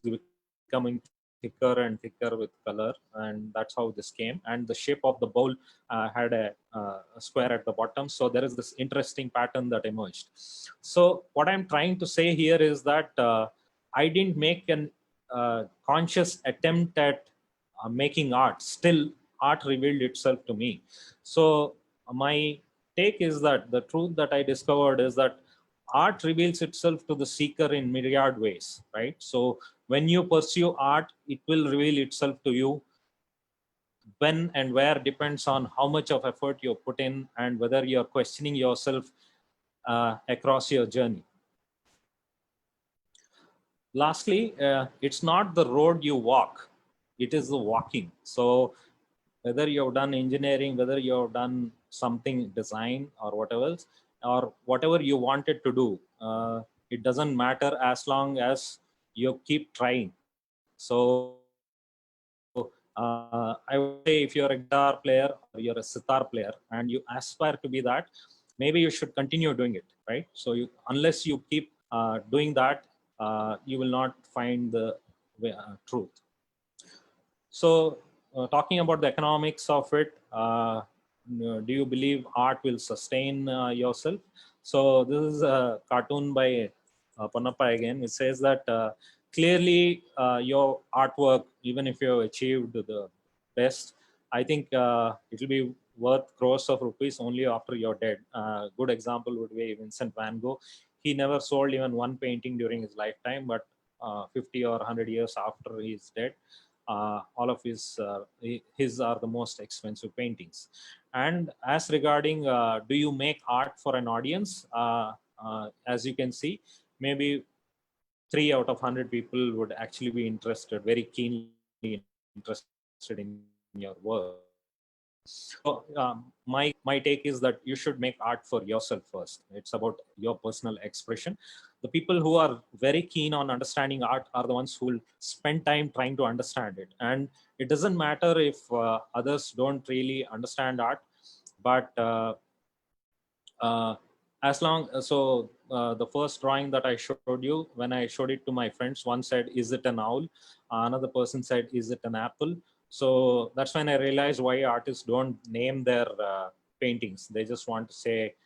becoming thicker and thicker with color, and that's how this came. And the shape of the bowl had a square at the bottom, so there is this interesting pattern that emerged. So what I'm trying to say here is that I didn't make an conscious attempt at making art. Still, art revealed itself to me. So my take is that the truth that I discovered is that art reveals itself to the seeker in myriad ways, right? So when you pursue art, it will reveal itself to you. When and where depends on how much of effort you put in and whether you're questioning yourself across your journey. Lastly, it's not the road you walk, it is the walking. So whether you've done engineering, whether you've done something design or whatever else, or whatever you wanted to do, it doesn't matter as long as you keep trying. So I would say if you're a guitar player or you're a sitar player and you aspire to be that, maybe you should continue doing it, right? So unless you keep doing that, you will not find the truth. So talking about the economics of it, do you believe art will sustain yourself? So this is a cartoon by Ponnappa again. It says that clearly your artwork, even if you have achieved the best, I think it will be worth crores of rupees only after you're dead. Good example would be Vincent van Gogh. He never sold even one painting during his lifetime, but 50 or 100 years after he's dead, all of his are the most expensive paintings. And as regarding do you make art for an audience, as you can see, maybe 3 out of 100 people would actually be interested, very keenly interested in your work. So my take is that you should make art for yourself first. It's about your personal expression. The people who are very keen on understanding art are the ones who will spend time trying to understand it. And it doesn't matter if others don't really understand art, but as long so the first drawing that I showed you, when I showed it to my friends, one said, "Is it an owl?" Another person said, "Is it an apple?" So that's when I realized why artists don't name their paintings. They just want to say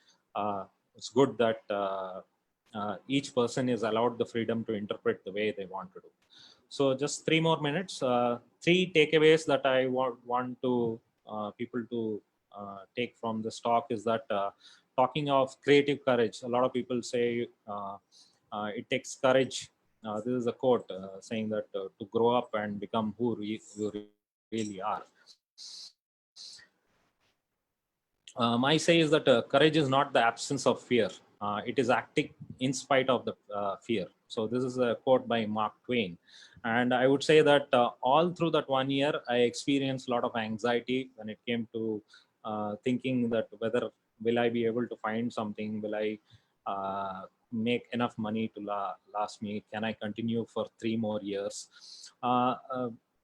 it's good that each person is allowed the freedom to interpret the way they want to do. So just 3 more minutes. Three takeaways that I want to people to take from this talk is that talking of creative courage, a lot of people say it takes courage. This is a quote saying that to grow up and become who you really are. My say is that courage is not the absence of fear. It is acting in spite of the fear. So this is a quote by Mark Twain. And I would say that all through that 1 year, I experienced a lot of anxiety when it came to thinking that whether will I be able to find something, will I make enough money to last me, can I continue for 3 more years.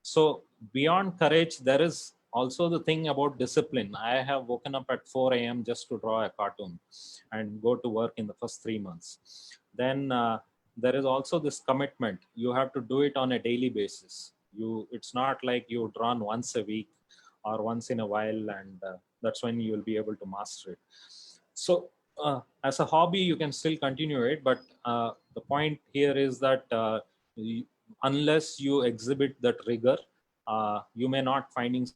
So beyond courage, there is also the thing about discipline. I have woken up at 4 a.m. just to draw a cartoon and go to work in the first 3 months. Then there is also this commitment. You have to do it on a daily basis. It's not like you draw once a week or once in a while, and that's when you will be able to master it. So as a hobby, you can still continue it, but the point here is that unless you exhibit that rigor, you may not finding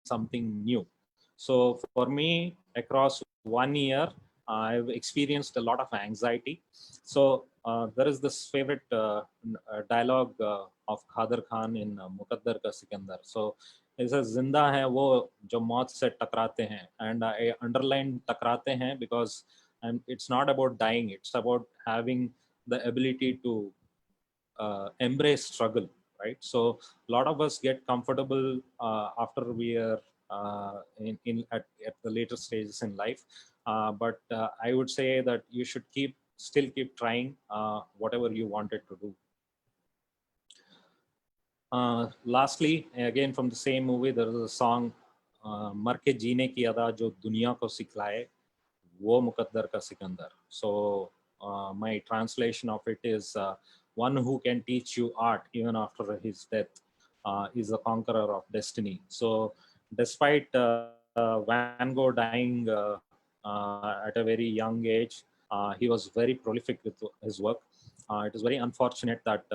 something new. So for me, across 1 year, I've experienced a lot of anxiety. So there is this favorite dialogue of Khader Khan in Muqaddar Ka Sikandar. So it says, "Zinda hai wo jo maut se takrate hain," and I underline takrate hain because it's not about dying; it's about having the ability to embrace struggle, right? So a lot of us get comfortable after we are at the later stages in life, but I would say that you should still keep trying whatever you wanted to do. Lastly, again from the same movie, there is a song, "मर के जीने की अदा जो दुनिया को सिखलाए, वो मुकद्दर का Sikandar." So my translation of it is, one who can teach you art even after his death is the conqueror of destiny. So despite Van Gogh dying at a very young age, he was very prolific with his work. It is very unfortunate that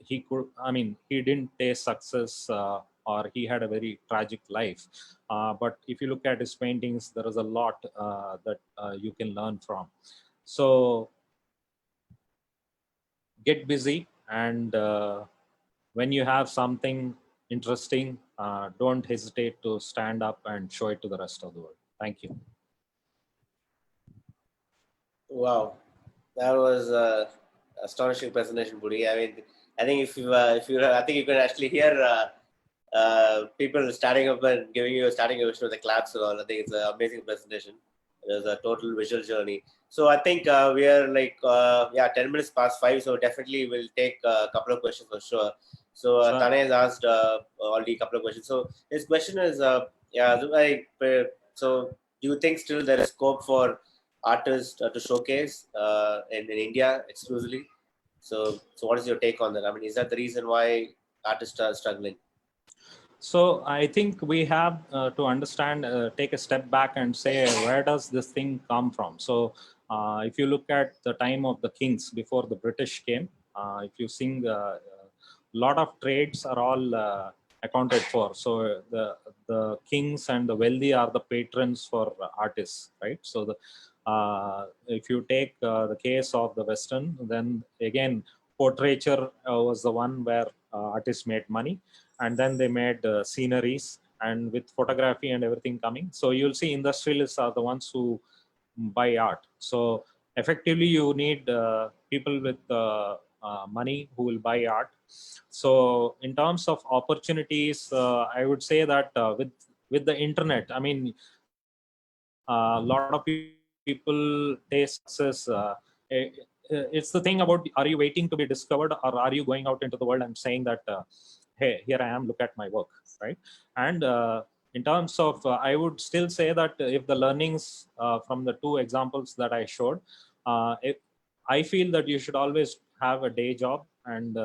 he didn't taste success, or he had a very tragic life. But if you look at his paintings, there is a lot that you can learn from. So get busy, and when you have something interesting, don't hesitate to stand up and show it to the rest of the world. Thank you. Wow, that was astonishing presentation, Budi. I mean, I think I think you can actually hear people standing up and giving you a standing ovation with the claps and all. I think it's an amazing presentation. It was a total visual journey. So I think we are like 10 minutes past 5. So definitely we'll take a couple of questions for sure. So Tane has asked already a couple of questions. So his question is, so do you think still there is scope for artists to showcase in India exclusively? So what is your take on that? I mean, is that the reason why artists are struggling? So I think we have to understand, take a step back and say, where does this thing come from? So if you look at the time of the kings before the British came, if you sing, a lot of trades are all accounted for. So the kings and the wealthy are the patrons for artists, right? So if you take the case of the Western, then again portraiture was the one where artists made money, and then they made sceneries, and with photography and everything coming, so you'll see industrialists are the ones who buy art. So effectively you need people with money who will buy art. So in terms of opportunities, I would say that with the internet, I mean, a lot of people taste success. eh, it's the thing about, are you waiting to be discovered, or are you going out into the world and saying that, hey, here I am, look at my work, right? And in terms of, I would still say that if the learnings from the two examples that I showed, I feel that you should always have a day job, and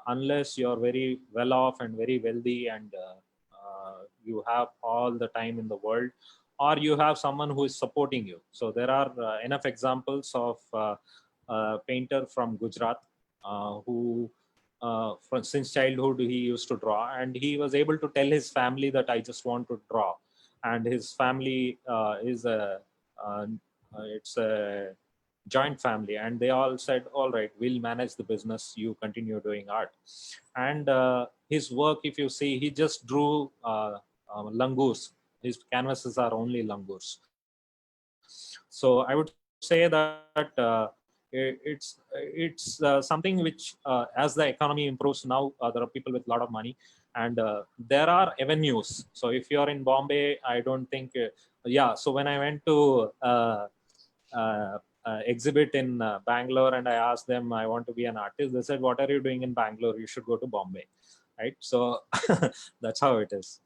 unless you're very well off and very wealthy, and you have all the time in the world, or you have someone who is supporting you. So there are enough examples of painter from Gujarat who since childhood he used to draw, and he was able to tell his family that I just want to draw, and his family is a uh, it's a joint family, and they all said, all right, we'll manage the business, you continue doing art. And his work, if you see, he just drew langurs. His canvases are only langurs. So I would say that it's something which, as the economy improves now, there are people with a lot of money, and there are avenues. So if you're in Bombay, I don't think yeah, so when I went to exhibit in Bangalore, and I asked them, I want to be an artist, they said, what are you doing in Bangalore, you should go to Bombay, right? So that's how it is.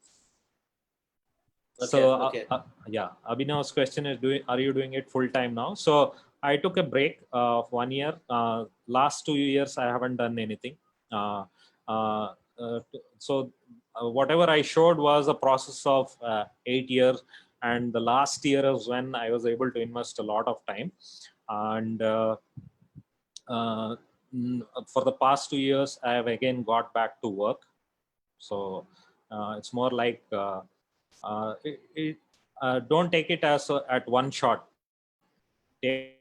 So Okay. yeah, Abhinav's question is, are you doing it full time now? So I took a break of 1 year. Last 2 years I haven't done anything. uh, uh, so whatever I showed was a process of 8 years, and the last year is when I was able to invest a lot of time. And uh, for the past 2 years I have again got back to work. So it's more like don't take it as at one shot. Take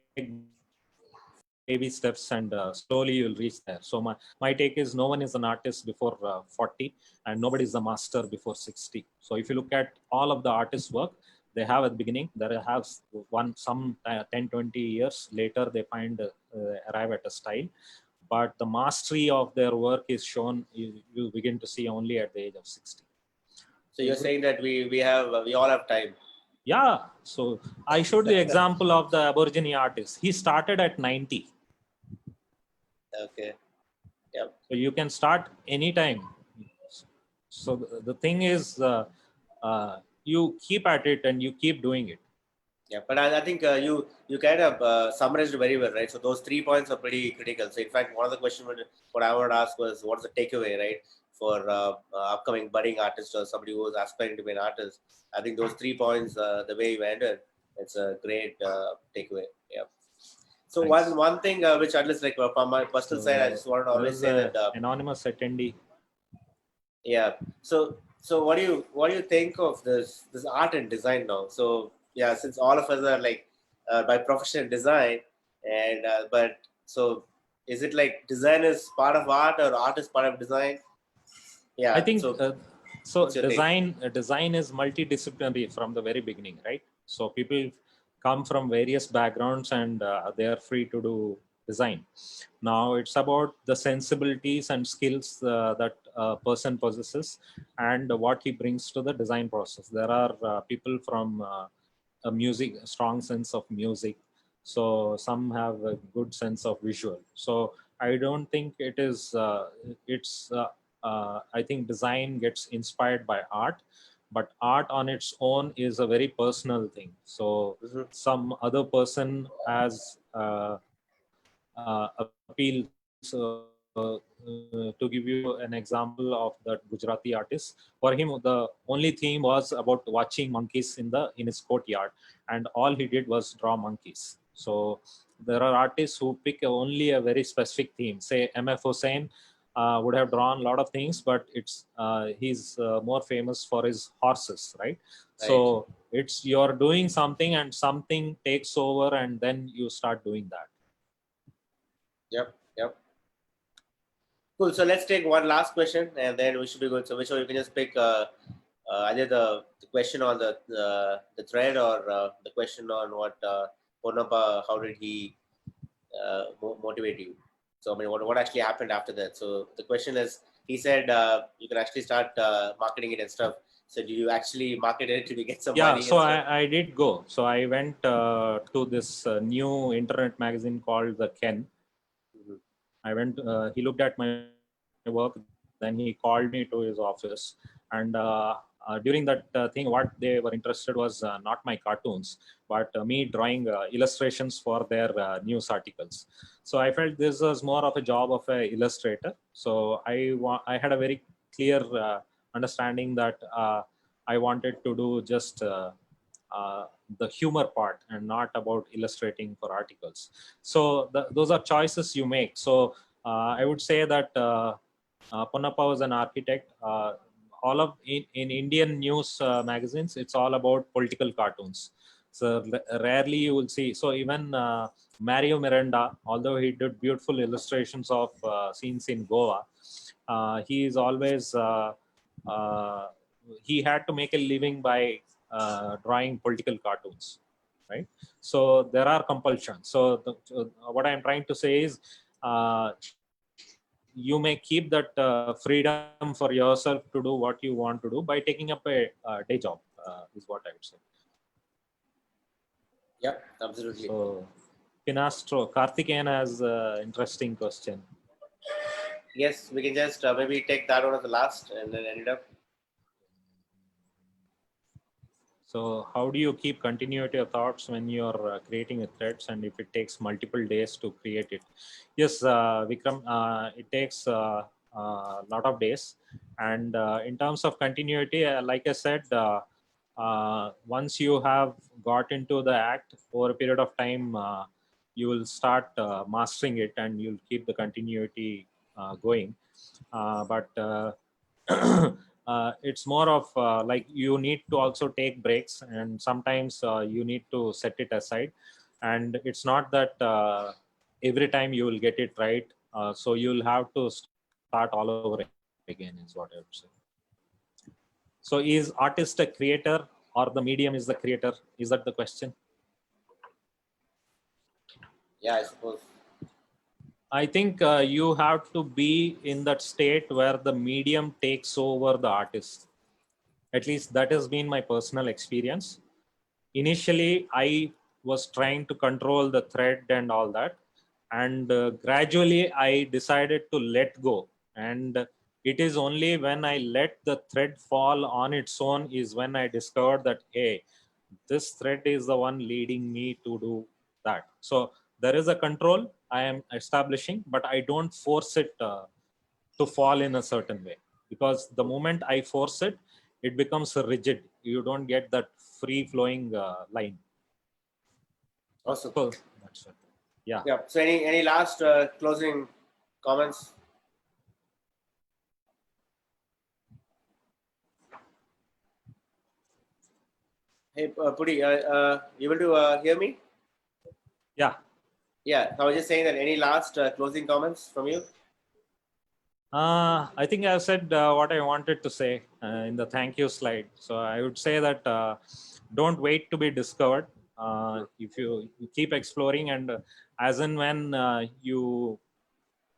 baby steps, and slowly you'll reach there. So my take is, no one is an artist before 40, and nobody is a master before 60. So if you look at all of the artists' work, they have at the beginning, they have some 10, 20 years later, they arrive at a style. But the mastery of their work is shown, you begin to see only at the age of 60. So you're saying that we all have time. Yeah. So I showed the example of the Aborigine artist. He started at 90. Okay. Yeah. So you can start anytime. So the thing is, you keep at it and you keep doing it. Yeah, but I think you kind of summarized very well, right? So those 3 points are pretty critical. So in fact, one of the questions what I wanted to ask was, what's the takeaway, right, for upcoming budding artist or somebody who is aspiring to be an artist? I think those 3 points, the way you ended, it's a great takeaway. Yeah. So Thanks. one thing which at least like from my personal side, I just wanted to There always was say an that anonymous attendee. yeah. So what do you think of this art and design now? So yeah, since all of us are like by profession design, and but so is it like design is part of art or art is part of design? I Yeah. think So so. what's your take? Design is multidisciplinary from the very beginning, right? So people come from various backgrounds, and they are free to do design. Now it's about the sensibilities and skills that a person possesses, and what he brings to the design process. There are people from a strong sense of music. So some have a good sense of visual. So I don't think it is. I think design gets inspired by art, but art on its own is a very personal thing. So Mm-hmm. some other person has appeals to give you an example of that Gujarati artist, for him the only theme was about watching monkeys in his courtyard, and all he did was draw monkeys. So there are artists who pick only a very specific theme. Say MF Hussain would have drawn a lot of things, but he's more famous for his horses, right? So it's you're doing something and something takes over, and then you start doing that. Yep. Cool. So let's take one last question, and then we should be good. So which one you can just pick either the question on the thread, or the question on what Ponnappa, how did he motivate you? So I mean, what actually happened after that? So the question is, he said you can actually start marketing it and stuff. So do you actually market it? Did you get some money? Yeah, so I did go. So I went to this new internet magazine called The Ken. Mhm. I went, he looked at my work, then he called me to his office. And during that thing, what they were interested was not my cartoons, but me drawing illustrations for their news articles. So I felt this was more of a job of an illustrator. So I had a very clear understanding that I wanted to do just the humor part and not about illustrating for articles. So those are choices you make. So I would say that Ponnappa was an architect. All of in Indian news magazines, it's all about political cartoons. So rarely you will see. So even Mario Miranda, although he did beautiful illustrations of scenes in Goa, he is always he had to make a living by drawing political cartoons, right? So there are compulsions. So what I'm trying to say is, you may keep that freedom for yourself to do what you want to do by taking up a day job, is what I would say. Yep, absolutely. So Pinastro, Karthikeyan has an interesting question. Yes, we can just maybe take that one as the last and then end it up. So how do you keep continuity of thoughts when you're creating a threads, and if it takes multiple days to create it? Yes, Vikram, it takes a lot of days. And in terms of continuity, like I said, once you have got into the act over a period of time, you will start mastering it, and you'll keep the continuity going. But it's more of like you need to also take breaks, and sometimes you need to set it aside. And it's not that every time you will get it right. So you'll have to start all over again, is what I would say. So is artist a creator, or the medium is the creator? Is that the question? Yeah, I suppose. I think you have to be in that state where the medium takes over the artist. At least that has been my personal experience. Initially, I was trying to control the thread and all that. And gradually, I decided to let go. And it is only when I let the thread fall on its own is when I discovered that, hey, this thread is the one leading me to do that. So there is a control I am establishing, but I don't force it to fall in a certain way, because the moment I force it, it becomes rigid. You don't get that free flowing line. Awesome. So that's it. Yeah. Yeah. So any last closing comments? Hey, Pudi, you able to hear me? Yeah. Yeah. I was just saying that any last closing comments from you? I think I've said what I wanted to say in the thank you slide. So I would say that don't wait to be discovered. If you keep exploring, and as and when you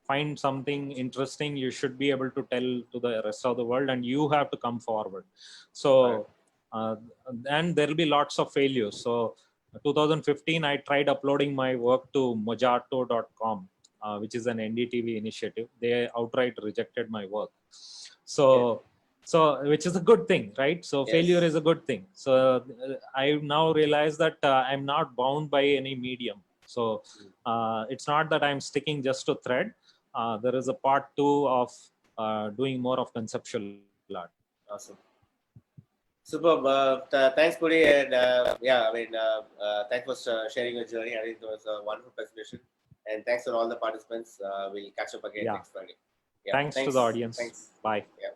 find something interesting, you should be able to tell to the rest of the world, and you have to come forward. So and there will be lots of failures. So 2015, I tried uploading my work to mojato.com, which is an NDTV initiative. They outright rejected my work. So which is a good thing, right? So failure is a good thing. So I now realize that I'm not bound by any medium. So it's not that I'm sticking just to thread. there is a part 2 of doing more of conceptual art. Awesome. Superb. Thanks, Puri, and thanks for sharing your journey. I think it was a wonderful presentation, and thanks to all the participants. We'll catch up again Yeah. next Friday. Thanks to the audience. Thanks. Bye. Yeah.